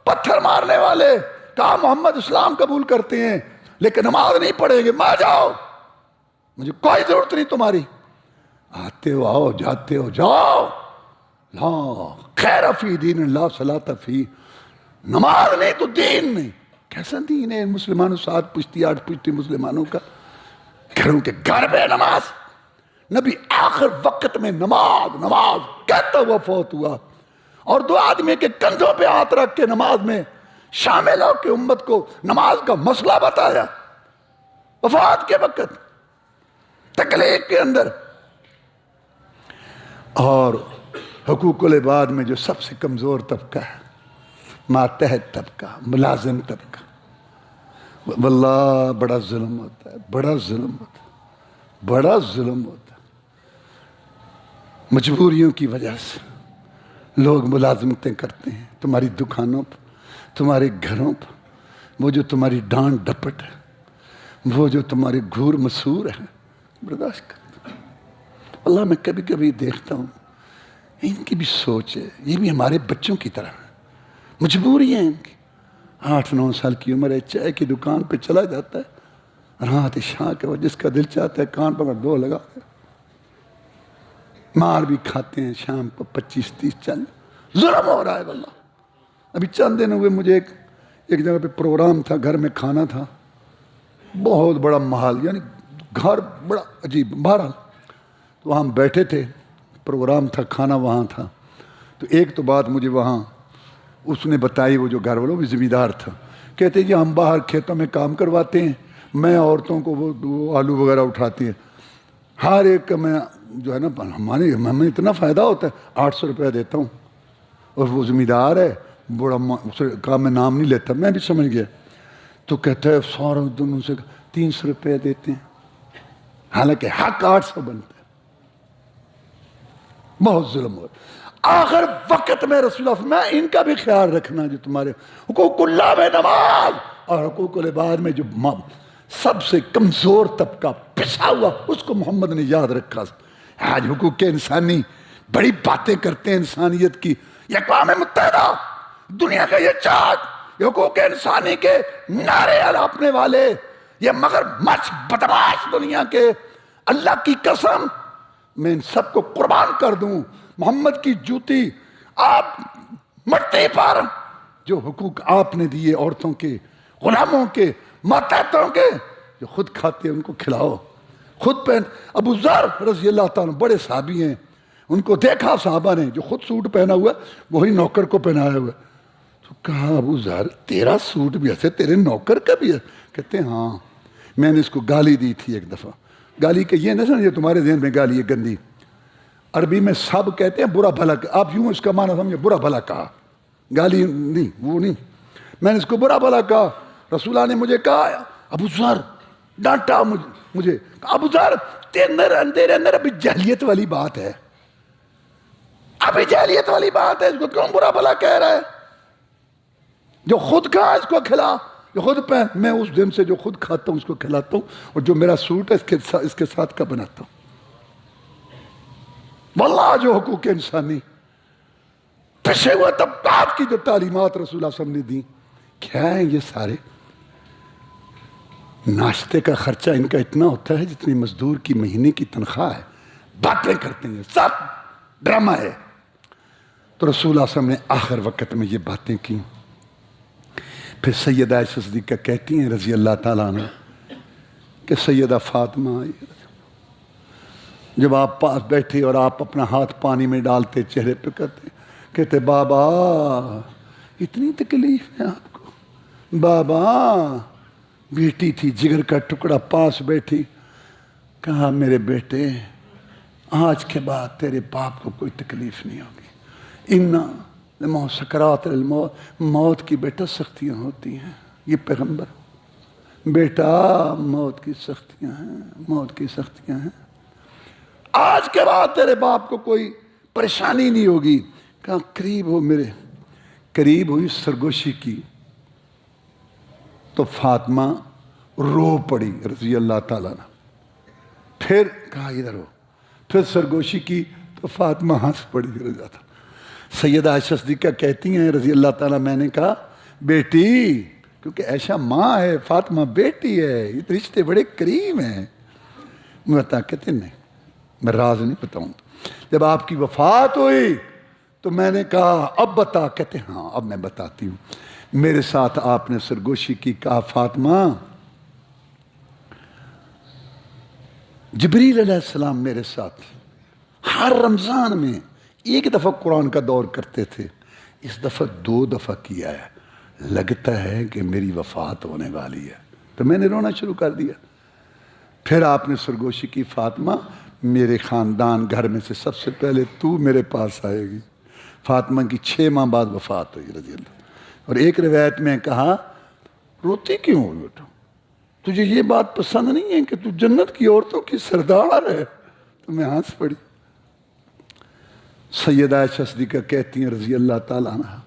پتھر مارنے والے، کہا محمد اسلام قبول کرتے ہیں لیکن نماز نہیں پڑھیں گے، ماں جاؤ، مجھے کوئی ضرورت نہیں تمہاری، آتے ہو آؤ، جاتے ہو جاؤ، لا خیر فی دین اللہ صلاۃ فی، نماز نہیں تو دین نہیں۔ کیسا دین ہے مسلمانوں، 7 پشتی 8 پشتی مسلمانوں کا، گھروں کے گھر میں نماز، نبی آخر وقت میں نماز نماز کہتا ہوا فوت ہوا، اور 2 آدمی کے کندھوں پہ ہاتھ رکھ کے نماز میں شامل ہو کے امت کو نماز کا مسئلہ بتایا، وفات کے وقت تکلیف کے اندر۔ اور حقوق العباد میں جو سب سے کمزور طبقہ ہے، ماتحت طبقہ، ملازم طبقہ، واللہ بڑا ظلم ہوتا ہے، بڑا ظلم ہوتا ہے، بڑا ظلم ہوتا ہے۔ مجبوریوں کی وجہ سے لوگ ملازمتیں کرتے ہیں، تمہاری دکانوں پر، تمہارے گھروں پر، وہ جو تمہاری ڈانٹ ڈپٹ ہے، وہ جو تمہارے گھور مسور ہے، برداشت کرتے ہیں۔ اللہ میں کبھی کبھی دیکھتا ہوں ان کی بھی سوچ ہے، یہ بھی ہمارے بچوں کی طرح ہے، مجبوری ہے ان کی۔ 8-9 سال کی عمر ہے، چائے کی دکان پہ چلا جاتا ہے، رات عشاء کے وقت جس کا دل چاہتا ہے کان پکڑ 2 لگا دے، مار بھی کھاتے ہیں شام کو 25-30-40، ظلم ہو رہا ہے واللہ۔ ابھی چند دن ہوئے مجھے ایک جگہ پہ پروگرام تھا، گھر میں کھانا تھا، بہت بڑا محل، یعنی گھر بڑا عجیب، بہرحال تو وہاں ہم بیٹھے تھے، پروگرام تھا، کھانا وہاں تھا، تو ایک تو بات مجھے وہاں اس نے بتائی، وہ جو گھر والوں بھی ذمہ دار تھا، کہتے جی ہم باہر کھیتوں میں کام کرواتے ہیں، میں عورتوں کو وہ آلو وغیرہ اٹھاتی ہیں، ہر ایک کا میں جو ہے نا ہمیں اتنا فائدہ ہوتا ہے، 800 روپیہ دیتا ہوں، اور وہ ذمہ دار ہے بڑا، اسے کہا میں نام نہیں لیتا، میں بھی سمجھ گیا، تو کہتا ہے سارا دن سے 300 روپیہ دیتے ہیں، حالانکہ حق 800 بنتا ہے، بہت ظلم ہو رہا ہے۔ آخر وقت میں رسول اللہ میں ان کا بھی خیال رکھنا، جو تمہارے حقوق اللہ میں نماز، اور حقوق العباد میں جو سب سے کمزور طبقہ پسا ہوا، اس کو محمد نے یاد رکھا۔ آج حقوق انسانی بڑی باتیں کرتے ہیں انسانیت کی، یہ اقوام متحدہ دنیا کا یہ چاند، حقوق انسانی کے نعرے الاپنے والے، یہ مگر مچ بدماش دنیا کے، اللہ کی قسم میں ان سب کو قربان کر دوں، محمد کی جوتی آپ مٹی پر، جو حقوق آپ نے دیے عورتوں کے، غلاموں کے، ماتحتوں کے، جو خود کھاتے ہیں ان کو کھلاؤ، خود پہن۔ ابو ذر رضی اللہ تعالیٰ بڑے صحابی ہیں، ان کو دیکھا صحابہ نے، جو خود سوٹ پہنا ہوا وہی نوکر کو پہنایا ہوا، تو کہا ابو ذر تیرا سوٹ بھی ایسے تیرے نوکر کا بھی ہے؟ کہتے ہیں ہاں، میں نے اس کو گالی دی تھی ایک دفعہ، گالی کہ یہ نہ سمجھے تمہارے ذہن میں گالی ہے گندی، عربی میں سب کہتے ہیں برا بھلا، آپ یوں اس کا معنی سمجھے برا بھلا کہا، گالی نہیں، وہ نہیں، میں نے اس کو برا بھلا کہا، رسول اللہ نے مجھے کہا ابو ذر، ڈانٹا مجھے، ابو ذر تیرے اندر ابھی جہلیت والی بات ہے، ابھی جہلیت والی بات ہے، اس کو کیوں برا بھلا کہہ رہا ہے؟ جو خود کھا اس کو کھلا، جو خود پہن، میں اس دن سے جو خود کھاتا ہوں اس کو کھلاتا ہوں، اور جو میرا سوٹ ہے اس کے ساتھ کا بناتا ہوں۔ واللہ جو حقوق انسانی پھنسے ہوئے طبقات کی جو تعلیمات رسول اللہ صلی اللہ علیہ وسلم نے دی، کیا ہے یہ سارے؟ ناشتے کا خرچہ ان کا اتنا ہوتا ہے جتنی مزدور کی مہینے کی تنخواہ ہے، باتیں کرتے ہیں، سب ڈرامہ ہے۔ تو رسول اللہ صلی اللہ علیہ وسلم نے آخر وقت میں یہ باتیں کی۔ پھر سیدہ عائشہ صدیقہ کہتی ہیں رضی اللہ تعالیٰ عنہ کہ سیدہ فاطمہ، جب آپ پاس بیٹھے اور آپ اپنا ہاتھ پانی میں ڈالتے چہرے پہ کہتے بابا اتنی تکلیف ہے آپ کو، بابا، بیٹی تھی جگر کا ٹکڑا پاس بیٹھی، کہا میرے بیٹے آج کے بعد تیرے باپ کو کوئی تکلیف نہیں ہوگی، ان سکرات الموت، موت کی بیٹا سختیاں ہوتی ہیں، یہ پیغمبر، بیٹا موت کی سختیاں ہیں، موت کی سختیاں ہیں، آج کے بعد تیرے باپ کو کوئی پریشانی نہیں ہوگی۔ کہا قریب ہو میرے، قریب ہوئی سرگوشی کی تو فاطمہ رو پڑی رضی اللہ تعالیٰ عنہ، پھر کہا ادھر ہو، پھر سرگوشی کی تو فاطمہ ہنس پڑی رہ جاتا. سیدہ عائشہ صدیقہ کہتی ہیں رضی اللہ تعالیٰ، میں نے کہا بیٹی، کیونکہ عائشہ ماں ہے، فاطمہ بیٹی ہے، یہ رشتے بڑے قریب ہیں. میں بتا کہتے نہیں، میں راز نہیں بتاؤں. جب آپ کی وفات ہوئی تو میں نے کہا اب بتا. کہتے ہاں اب میں بتاتی ہوں. میرے ساتھ آپ نے سرگوشی کی. کہا فاطمہ، جبریل علیہ السلام میرے ساتھ ہر رمضان میں ایک دفعہ قرآن کا دور کرتے تھے، اس دفعہ 2 دفعہ کیا ہے. لگتا ہے کہ میری وفات ہونے والی ہے. تو میں نے رونا شروع کر دیا. پھر آپ نے سرگوشی کی، فاطمہ میرے خاندان گھر میں سے سب سے پہلے تو میرے پاس آئے گی. فاطمہ کی 6 ماہ بعد وفات ہوئی رضی اللہ. اور ایک روایت میں کہا روتی کیوں ہو بیٹا، تجھے یہ بات پسند نہیں ہے کہ تو جنت کی عورتوں کی سردار ہے؟ تو میں ہنس پڑی. سیدہ عائشہ صدیقہ کہتی ہیں رضی اللہ تعالیٰ عنہ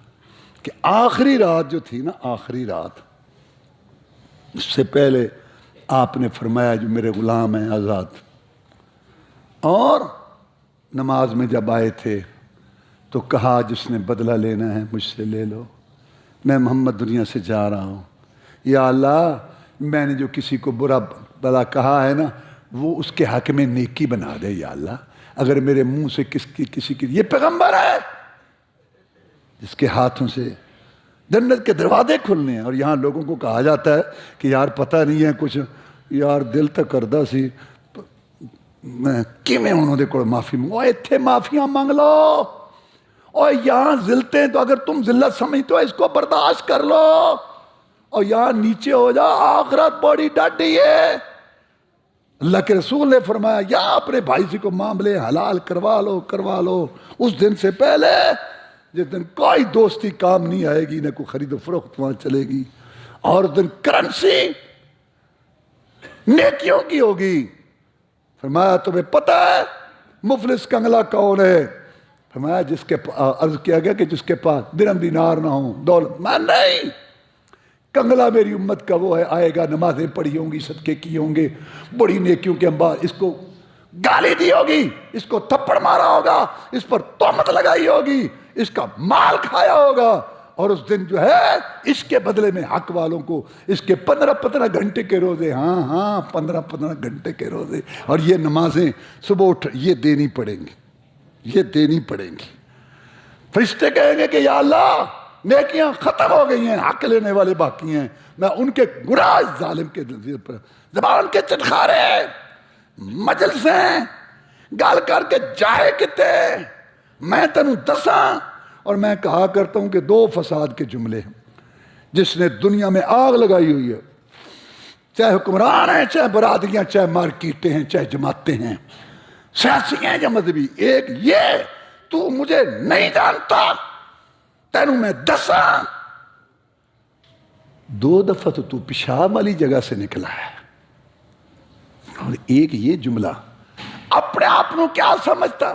کہ آخری رات جو تھی نا، آخری رات، اس سے پہلے آپ نے فرمایا جو میرے غلام ہیں آزاد. اور نماز میں جب آئے تھے تو کہا جس نے بدلہ لینا ہے مجھ سے لے لو، میں محمد دنیا سے جا رہا ہوں. یا اللہ، میں نے جو کسی کو برا بلا کہا ہے نا، وہ اس کے حق میں نیکی بنا دے. یا اللہ، اگر میرے منہ سے کسی کی، یہ پیغمبر ہے جس کے ہاتھوں سے جنت کے دروازے کھلنے ہیں. اور یہاں لوگوں کو کہا جاتا ہے کہ یار پتہ نہیں ہے کچھ، یار دل تو کردہ سی میں کیویں انہوں نے کوئی معافی مانگو. اتنے معافیاں مانگ لو. اور یہاں ذلتیں ہیں تو اگر تم ذلت سمجھتے ہو اس کو برداشت کر لو، اور یہاں نیچے ہو جا. آخرت بڑی ڈاڈی ہے. اللہ کے رسول نے فرمایا یا اپنے بھائی سے کو معاملے حلال کروا لو اس دن سے پہلے جس دن کوئی دوستی کام نہیں آئے گی، نہ کوئی خرید و فروخت وہاں چلے گی، اور اس دن کرنسی نیکیوں کی ہوگی. فرمایا تمہیں پتہ ہے مفلس کنگلا کون ہے؟ فرمایا جس کے عرض کیا گیا کہ جس کے پاس درہم دینار نہ ہو، دولت. میں نہیں، کنگلا میری امت کا وہ ہے، آئے گا نمازیں پڑھی ہوں گی، صدقے کی ہوں گے، بڑی نیکیوں کے انبار، اس کو گالی دی ہوگی، اس کو تھپڑ مارا ہوگا، اس پر تہمت لگائی ہوگی، اس کا مال کھایا ہوگا. اور اس دن جو ہے اس کے بدلے میں حق والوں کو اس کے 15 گھنٹے کے روزے، ہاں 15 گھنٹے کے روزے، اور یہ نمازیں صبح اٹھ یہ دینی پڑیں گی. فرشتے کہیں گے کہ یا اللہ نیکیاں ختم ہو گئی ہیں، حق لینے والے باقی ہیں. میں ان کے گناہ ظالم کے پر زبان کے چٹخارے مجلسیں گال کر کے جائے کتے میں تنوں دساں. اور میں کہا کرتا ہوں کہ 2 فساد کے جملے ہیں جس نے دنیا میں آگ لگائی ہوئی ہے، چاہے حکمران ہیں، چاہے برادریاں، چاہے مارکیٹیں ہیں، چاہے جماعتیں ہیں، سیاسی ہیں یا مذہبی. ایک یہ تو مجھے نہیں جانتا، تینوں میں 10 2 دفعہ تو پیشاب والی جگہ سے نکلا ہے. اور ایک یہ جملہ اپنے آپ کو کیا سمجھتا؟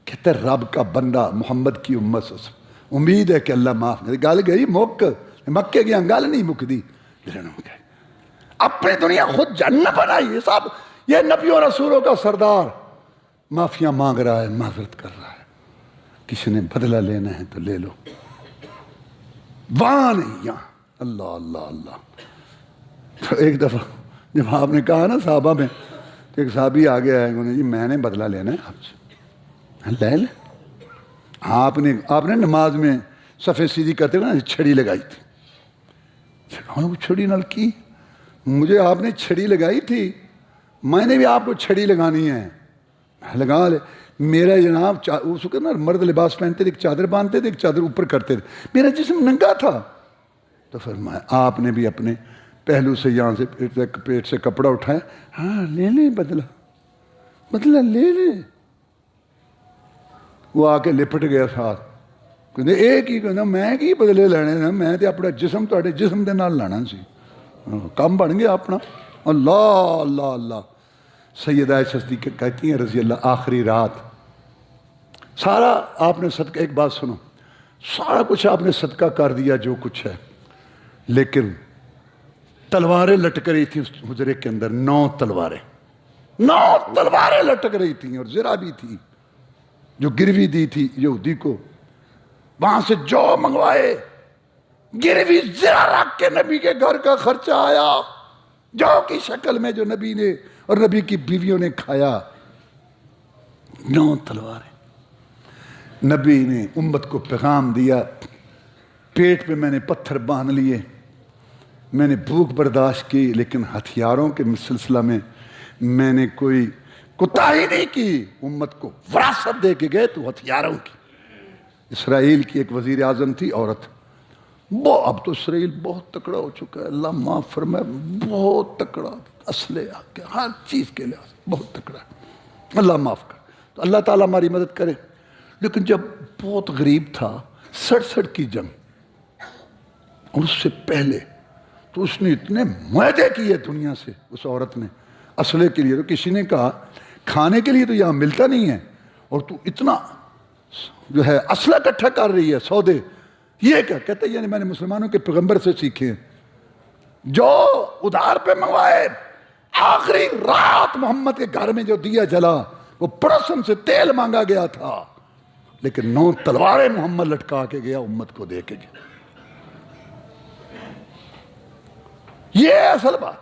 کہتے رب کا بندہ محمد کی امت سے امید ہے کہ اللہ معاف کرے. گل گئی مکے گیا، گل نہیں مکدی. اپنی دنیا خود جنت بنائی. صاحب یہ نبیوں رسولوں کا سردار معافیاں مانگ رہا ہے، معذرت کر رہا ہے. کسی نے بدلہ لینا ہے تو لے لو، وہاں نہیں یہاں. اللہ اللہ اللہ. تو ایک دفعہ جب آپ نے کہا نا صحابہ میں، تو ایک صحابی آگے آئے، انہوں نے جی میں نے بدلہ لینا ہے آپ سے. لے لے. آپ نے نماز میں صفے سیدھی کرتے ہوئے چھڑی لگائی تھی. چھڑی نل کی مجھے آپ نے چھڑی لگائی تھی، میں نے بھی آپ کو چھڑی لگانی ہے، لگا لے. میرا جناب اس وقت نا مرد لباس پہنتے تھے، ایک چادر باندھتے تھے، ایک چادر اوپر کرتے تھے، میرا جسم ننگا تھا. تو فرمایا آپ نے بھی اپنے پہلو سے یہاں سے پیٹ سے کپڑا اٹھایا، ہاں لے لیں بدلہ لے لیں. وہ آ کے لپٹ گیا ساتھ، کہتے ایک ہی کہنا میں کی بدلے لینے، میں تے اپنا جسم تھوڑے جسم دے نال لانا سی. کام بن گیا اپنا. اللہ اللہ اللہ. سیدہ عائشہ صدیقہ کہتی ہیں رضی اللہ، آخری رات سارا آپ نے صدقہ، ایک بات سنو، سارا کچھ آپ نے صدقہ کر دیا جو کچھ ہے، لیکن تلواریں لٹک رہی تھیں اس حجرے کے اندر. 9 تلواریں لٹک رہی تھیں، اور زرہ بھی تھی. جو گروی دی تھی یہودی کو، وہاں سے جو منگوائے، گروی ذرا رکھ کے نبی کے گھر کا خرچہ آیا، جو کی شکل میں جو نبی نے اور نبی کی بیویوں نے کھایا۔ 9 تلواریں۔ نبی نے امت کو پیغام دیا، پیٹ پہ میں نے پتھر باندھ لیے، میں نے بھوک برداشت کی، لیکن ہتھیاروں کے سلسلہ میں میں نے کوئی کوتاہی نہیں کی۔ امت کو وراثت دے کے گئے تو ہتھیاروں کی۔ اسرائیل کی ایک وزیر اعظم تھی، عورت، وہ اب تو اسرائیل بہت تکڑا ہو چکا ہے، اللہ معاف فرمائے، بہت تکڑا، اسلحہ ہر چیز کے لحاظ بہت تکڑا ہے، اللہ معاف کر۔ تو اللہ تعالیٰ ہماری مدد کرے۔ لیکن جب بہت غریب تھا، 67 کی جنگ، اور اس سے پہلے تو اس نے اتنے معاہدے کیے دنیا سے، اس عورت نے اسلحے کے لیے۔ تو کسی نے کہا کھانے کے لیے تو یہاں ملتا نہیں ہے، اور تو اتنا جو ہے اسلحہ اکٹھا کر رہی ہے، سودے، یہ کیا کہتے ہیں؟ یعنی میں نے مسلمانوں کے پیغمبر سے سیکھے ہیں، جو ادھار پہ منگوائے۔ آخری رات محمد کے گھر میں جو دیا جلا، وہ پڑوسن سے تیل مانگا گیا تھا، لیکن 9 تلواریں محمد لٹکا کے گیا، امت کو دے کے گیا۔ یہ اصل بات۔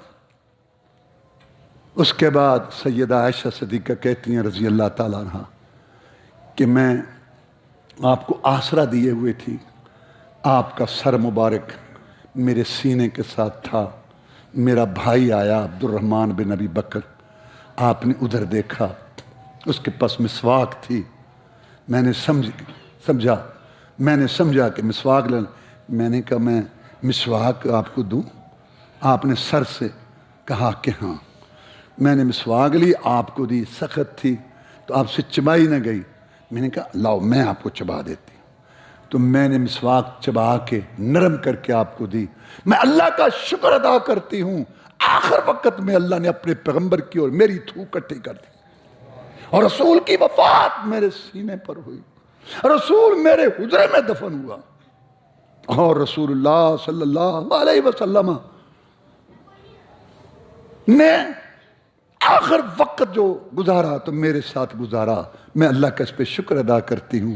اس کے بعد سیدہ عائشہ صدیقہ کہتی ہیں رضی اللہ تعالیٰ عنہ کہ میں آپ کو آسرا دیے ہوئے تھی، آپ کا سر مبارک میرے سینے کے ساتھ تھا، میرا بھائی آیا عبد الرحمن بن ابی بکر، آپ نے ادھر دیکھا، اس کے پاس مسواک تھی، میں نے سمجھا کہ مسواک میں نے کہا میں مسواک آپ کو دوں؟ آپ نے سر سے کہا کہ ہاں۔ میں نے مسواک لی، آپ کو دی، سخت تھی تو آپ سے چبائی نہ گئی۔ میں نے کہا لاؤ میں آپ کو چبا دیتی ہوں، تو میں نے مسواک چبا کے نرم کر کے آپ کو دی۔ میں اللہ کا شکر ادا کرتی ہوں، آخر وقت میں اللہ نے اپنے پیغمبر کی اور میری تھوک کٹھی کر دی، اور رسول کی وفات میرے سینے پر ہوئی، رسول میرے حجرے میں دفن ہوا، اور رسول اللہ صلی اللہ علیہ وسلم نے آخر وقت جو گزارا تو میرے ساتھ گزارا۔ میں اللہ کا اس پہ شکر ادا کرتی ہوں۔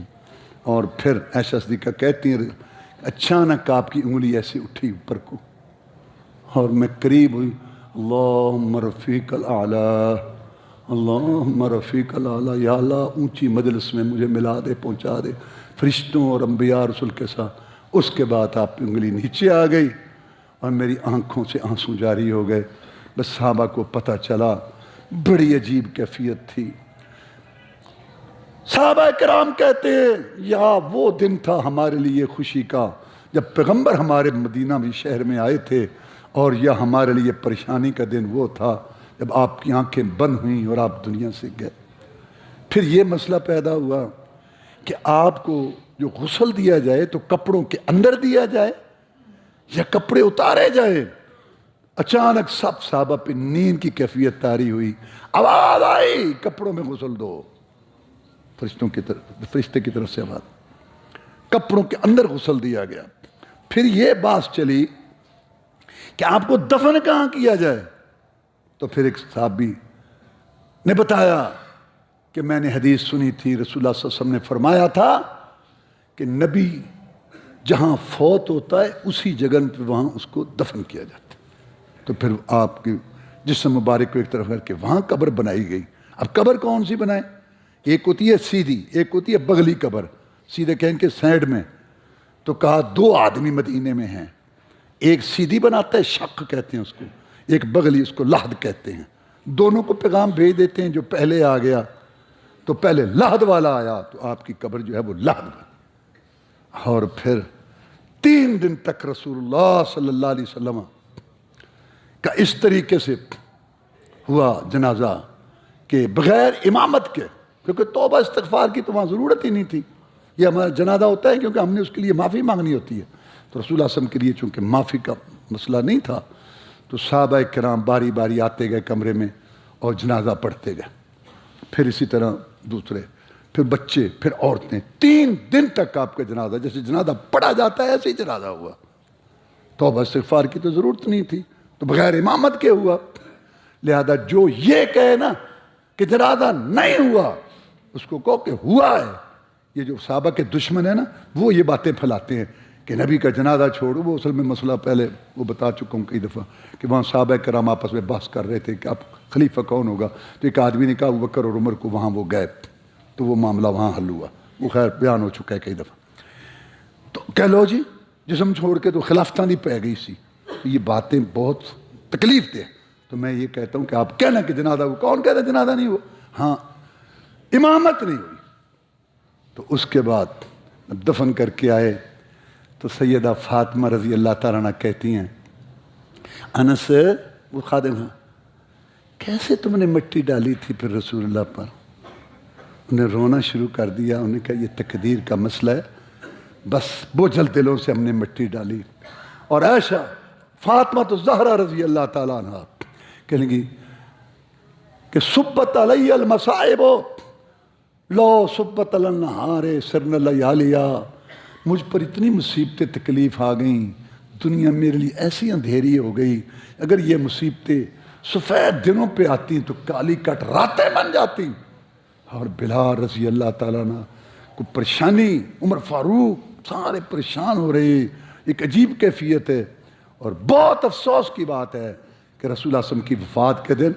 اور پھر عائشہ صدیقہ کہتی ہیں اچانک آپ کی انگلی ایسی اٹھی اوپر کو، اور میں قریب ہوئی، اللہم رفیق الاعلیٰ، اللہم رفیق الاعلیٰ، یا اللہ اونچی مجلس میں مجھے ملا دے، پہنچا دے فرشتوں اور انبیاء رسول کے ساتھ۔ اس کے بعد آپ کی انگلی نیچے آ گئی اور میری آنکھوں سے آنسو جاری ہو گئے۔ بس صحابہ کو پتہ چلا، بڑی عجیب کیفیت تھی۔ صحابہ کرام کہتے ہیں یا وہ دن تھا ہمارے لیے خوشی کا جب پیغمبر ہمارے مدینہ میں شہر میں آئے تھے، اور یا ہمارے لیے پریشانی کا دن وہ تھا جب آپ کی آنکھیں بند ہوئیں اور آپ دنیا سے گئے۔ پھر یہ مسئلہ پیدا ہوا کہ آپ کو جو غسل دیا جائے تو کپڑوں کے اندر دیا جائے یا کپڑے اتارے جائے۔ اچانک سب صحابہ پہ نیند کی کیفیت طاری ہوئی، آواز آئی کپڑوں میں غسل دو، فرشتے کی طرف سے آواز، کپڑوں کے اندر غسل دیا گیا۔ پھر یہ بات چلی کہ آپ کو دفن کہاں کیا جائے، تو پھر ایک صحابی نے بتایا کہ میں نے حدیث سنی تھی، رسول اللہ صلی اللہ علیہ وسلم نے فرمایا تھا کہ نبی جہاں فوت ہوتا ہے اسی جگہ پہ وہاں اس کو دفن کیا جاتا ہے۔ تو پھر آپ کی جسم مبارک کو ایک طرف کر کے وہاں قبر بنائی گئی۔ اب قبر کون سی بنائے؟ ایک ہوتی ہے سیدھی، ایک ہوتی ہے بغلی قبر، سیدھے کہیں کہ سائڈ میں۔ تو کہا 2 آدمی مدینے میں ہیں، ایک سیدھی بناتا ہے، شق کہتے ہیں اس کو، ایک بغلی، اس کو لحد کہتے ہیں۔ دونوں کو پیغام بھیج دیتے ہیں، جو پہلے آ گیا تو پہلے لحد والا آیا تو آپ کی قبر جو ہے وہ لحد بنی۔ اور پھر 3 دن تک رسول اللہ صلی اللہ علیہ وسلم کا اس طریقے سے ہوا جنازہ کہ بغیر امامت کے، کیونکہ توبہ استغفار کی تو وہاں ضرورت ہی نہیں تھی، یہ ہمارا جنازہ ہوتا ہے کیونکہ ہم نے اس کے لیے معافی مانگنی ہوتی ہے، تو رسول اللہ صلی اللہ علیہ وسلم کے لیے چونکہ معافی کا مسئلہ نہیں تھا تو صحابہ کرام باری باری آتے گئے کمرے میں اور جنازہ پڑھتے گئے، پھر اسی طرح دوسرے، پھر بچے، پھر عورتیں۔ 3 دن تک آپ کا جنازہ، جیسے جنازہ پڑھا جاتا ہے ایسے ہی جنازہ ہوا۔ توبہ استغفار کی تو ضرورت نہیں تھی، تو بغیر امامت کے ہوا۔ لہذا جو یہ کہے نا کہ جنازہ نہیں ہوا، اس کو کہو کہ ہوا ہے. یہ جو صحابہ کے دشمن ہیں نا وہ یہ باتیں پھیلاتے ہیں کہ نبی کا جنازہ چھوڑو. وہ اصل میں مسئلہ پہلے وہ بتا چکا ہوں کئی دفعہ کہ وہاں صحابہ کرام آپس میں بحث کر رہے تھے کہ اب خلیفہ کون ہوگا. تو ایک آدمی نے کہا ابوبکر اور عمر کو, وہاں وہ گئے تو وہ معاملہ وہاں حل ہوا. وہ خیر بیان ہو چکا ہے کئی دفعہ. تو کہہ لو جی جسم چھوڑ کے تو خلافتاں نہیں پہ گئی سی. یہ باتیں بہت تکلیف دہ. تو میں یہ کہتا ہوں کہ آپ کہنا کہ جنازہ ہوا. کون کہہ رہا جنازہ نہیں ہوا؟ ہاں امامت نہیں ہوئی. تو اس کے بعد دفن کر کے آئے تو سیدہ فاطمہ رضی اللہ تعالیٰ عنہ کہتی ہیں انس وہ خادم ہیں کیسے تم نے مٹی ڈالی تھی پھر رسول اللہ پر. انہیں رونا شروع کر دیا. انہیں کہا یہ تقدیر کا مسئلہ ہے, بس بوجھل دلوں سے ہم نے مٹی ڈالی. اور عائشہ فاطمہ تو زہرا رضی اللہ تعالیٰ عنہ کہنے گی کہ سبت علی المصائب لو سبت علی النہار سرن لیالیا. مجھ پر اتنی مصیبتیں تکلیف آ گئیں, دنیا میرے لیے ایسی اندھیری ہو گئی. اگر یہ مصیبتیں سفید دنوں پہ آتی تو کالی کٹ راتیں بن جاتی. اور بلال رضی اللہ تعالیٰ عنہ کو پریشانی, عمر فاروق سارے پریشان ہو رہے. ایک عجیب کیفیت ہے. اور بہت افسوس کی بات ہے کہ رسول اللہ صلی اللہ علیہ وسلم کی وفات کے دن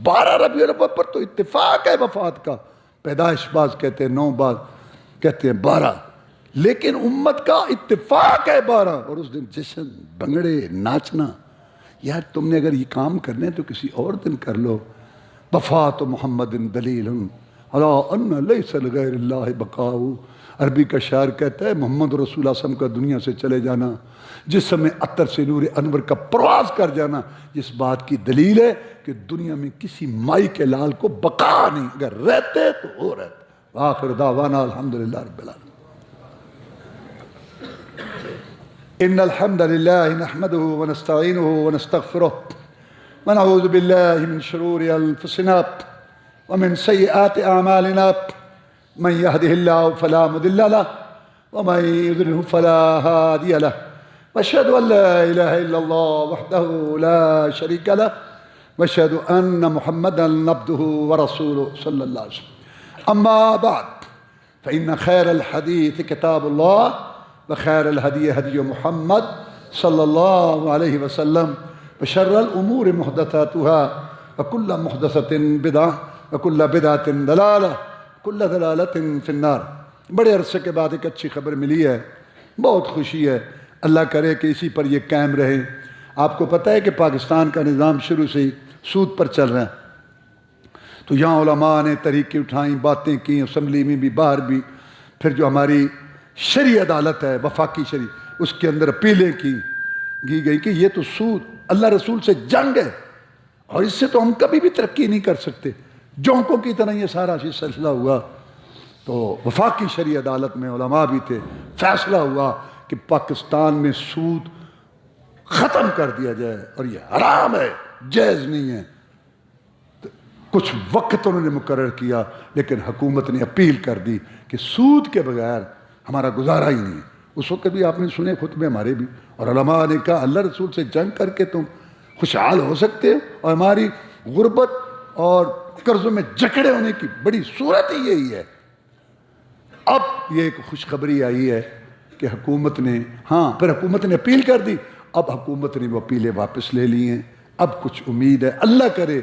12 ربیع الاول پر تو اتفاق ہے وفات کا. پیدائش بعض کہتے ہیں 9, بعض کہتے ہیں 12, لیکن امت کا اتفاق ہے 12. اور اس دن جشن, بنگڑے, ناچنا. یار تم نے اگر یہ کام کرنے تو کسی اور دن کر لو. وفات محمد دلیل علی ان لیس لغیر اللہ بقاء. عربی کا شاعر کہتا ہے محمد رسول اللہ صلی اللہ علیہ وسلم کا دنیا سے چلے جانا جس میں عطر سے نور انور کا پرواز کر جانا اس بات کی دلیل ہے کہ دنیا میں کسی مائی کے لال کو بقا نہیں. اگر رہتے تو وہ رہتے. آخر دعوانا الحمدللہ رب العالمین. ان الحمد لله نحمده ونستعينه ونستغفره ونعوذ بالله من شرور انفسنا ومن سيئات اعمالنا من يهده الله فلا مضل له ومن يضلل فلا هادي له واشهد ان لا اله الا الله وحده لا شريك له واشهد ان محمدا عبده ورسوله صلى الله عليه وسلم. اما بعد فان خير الحديث كتاب الله وخير الهدي هدي محمد صلى الله عليه وسلم وشر الامور محدثاتها وكل محدثة بدعة وكل بدعة ضلالة وكل ضلالة في النار. بڑے عرصے کے بعد ایک اچھی خبر ملی ہے, بہت خوشی ہے. اللہ کرے کہ اسی پر یہ قائم رہے. آپ کو پتہ ہے کہ پاکستان کا نظام شروع سے ہی سود پر چل رہا ہے. تو یہاں علماء نے طریقے اٹھائیں, باتیں کی, اسمبلی میں بھی باہر بھی. پھر جو ہماری شرعی عدالت ہے وفاقی شرعی, اس کے اندر اپیلیں کی گئی کہ یہ تو سود اللہ رسول سے جنگ ہے اور اس سے تو ہم کبھی بھی ترقی نہیں کر سکتے. جونکوں کی طرح یہ سارا سلسلہ ہوا. تو وفاقی شرعی عدالت میں علماء بھی تھے. فیصلہ ہوا کہ پاکستان میں سود ختم کر دیا جائے اور یہ حرام ہے, جائز نہیں ہے. کچھ وقت انہوں نے مقرر کیا لیکن حکومت نے اپیل کر دی کہ سود کے بغیر ہمارا گزارا ہی نہیں ہے. اس وقت بھی آپ نے سنے خطبے ہمارے بھی, اور علماء نے کہا اللہ رسول سے جنگ کر کے تم خوشحال ہو سکتے ہو, اور ہماری غربت اور قرضوں میں جکڑے ہونے کی بڑی صورت ہی یہی ہے. اب یہ ایک خوشخبری آئی ہے کہ حکومت نے, ہاں پھر حکومت نے اپیل کر دی, اب حکومت نے وہ اپیلیں واپس لے لی ہیں. اب کچھ امید ہے, اللہ کرے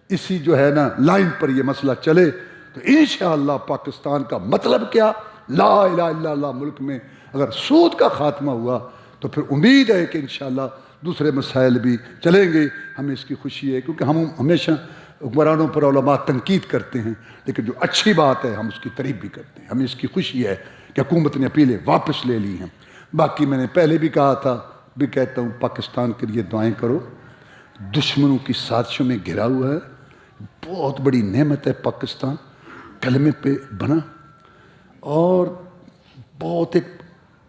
اسی جو ہے نا لائن پر یہ مسئلہ چلے تو انشاءاللہ پاکستان کا مطلب کیا, لا الہ الا اللہ ملک میں اگر سود کا خاتمہ ہوا تو پھر امید ہے کہ انشاءاللہ دوسرے مسائل بھی چلیں گے. ہمیں اس کی خوشی ہے کیونکہ ہم ہمیشہ حکمرانوں پر علماء تنقید کرتے ہیں لیکن جو اچھی بات ہے ہم اس کی تعریف بھی کرتے ہیں. ہمیں اس کی خوشی ہے کہ حکومت نے اپیلیں واپس لے لی ہیں. باقی میں نے پہلے بھی کہا تھا, بھی کہتا ہوں, پاکستان کے لیے دعائیں کرو. دشمنوں کی سازشوں میں گھرا ہوا ہے. بہت بڑی نعمت ہے پاکستان, کلمے پہ بنا, اور بہت ایک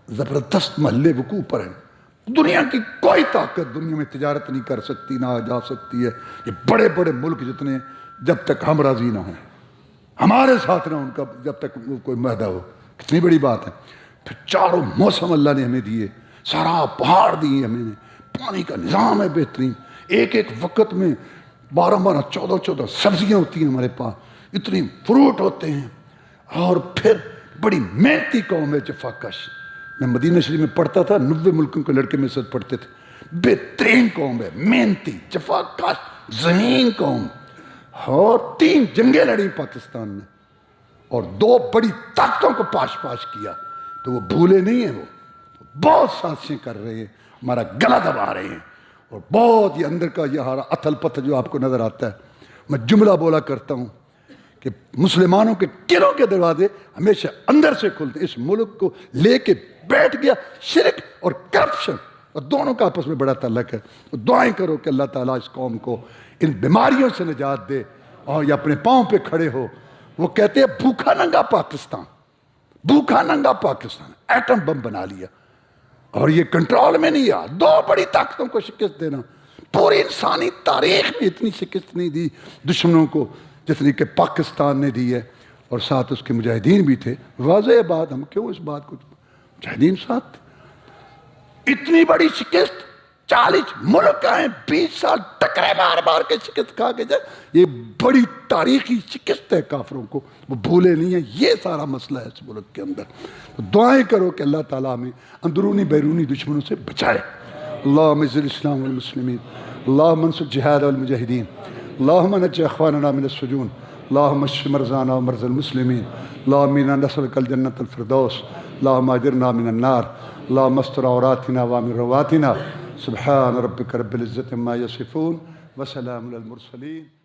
زبردست محلے وقوع پر ہے. دنیا کی کوئی طاقت دنیا میں تجارت نہیں کر سکتی, نہ جا سکتی ہے. یہ بڑے بڑے ملک جتنے, جب تک ہم راضی نہ ہوں, ہمارے ساتھ نہ ان کا جب تک کوئی معاہدہ ہو, کتنی بڑی بات ہے. پھر چاروں موسم اللہ نے ہمیں دیے, سارا پہاڑ دیے ہمیں, پانی کا نظام ہے بہترین. ایک ایک وقت میں 12 14 سبزیاں ہوتی ہیں ہمارے پاس, اتنی فروٹ ہوتے ہیں. اور پھر بڑی محنتی قوم ہے جفاکش. میں مدینہ شریف میں پڑھتا تھا, 90 ملکوں کے لڑکے میرے ساتھ پڑھتے تھے. بہترین قوم ہے, محنتی, جفاکش, زمین قوم. اور 3 جنگیں لڑی پاکستان میں اور 2 بڑی طاقتوں کو پاش کیا. تو وہ بھولے نہیں ہیں, وہ بہت سازشیں کر رہے ہیں, ہمارا گلا دبا رہے ہیں. اور بہت یہ اندر کا یہ ہمارا اتھل پتھر جو آپ کو نظر آتا ہے. میں جملہ بولا کرتا ہوں کہ مسلمانوں کے قلعوں کے دروازے ہمیشہ اندر سے کھلتے. اس ملک کو لے کے بیٹھ گیا شرک اور کرپشن, اور دونوں کا آپس میں بڑا تعلق ہے. دعائیں کرو کہ اللہ تعالیٰ اس قوم کو ان بیماریوں سے نجات دے اور یہ اپنے پاؤں پہ کھڑے ہو. وہ کہتے ہیں بھوکا ننگا پاکستان, بھوکا ننگا پاکستان, ایٹم بم بنا لیا اور یہ کنٹرول میں نہیں آیا. 2 بڑی طاقتوں کو شکست دینا. پوری انسانی تاریخ میں اتنی شکست نہیں دی دشمنوں کو جتنی کہ پاکستان نے دی ہے, اور ساتھ اس کے مجاہدین بھی تھے. واضح بات, ہم کیوں اس بات کو, مجاہدین ساتھ. اتنی بڑی شکست, 40 ملک آئے, 20 سال ٹکرے بار کے شکست کھا کے جائے. یہ بڑی تاریخی شکست ہے کافروں کو, وہ بھولے نہیں ہیں. یہ سارا مسئلہ ہے اس ملک کے اندر. تو دعائیں کرو کہ اللہ تعالیٰ ہمیں اندرونی بیرونی دشمنوں سے بچائے. اللہم اعز الاسلام والمسلمین, اللہم انصر الجہاد والمجاہدین, اللہم نجِ اخواننا من السجون, اللہم اشف مرضانا ومرضى المسلمین, اللہم انا نسألک الجنة الفردوس, اللہم اجرنا من النار, اللہم استر عوراتنا وامن رواتنا. سبحان ربک رب العزة عما یصفون وسلام علی المرسلین.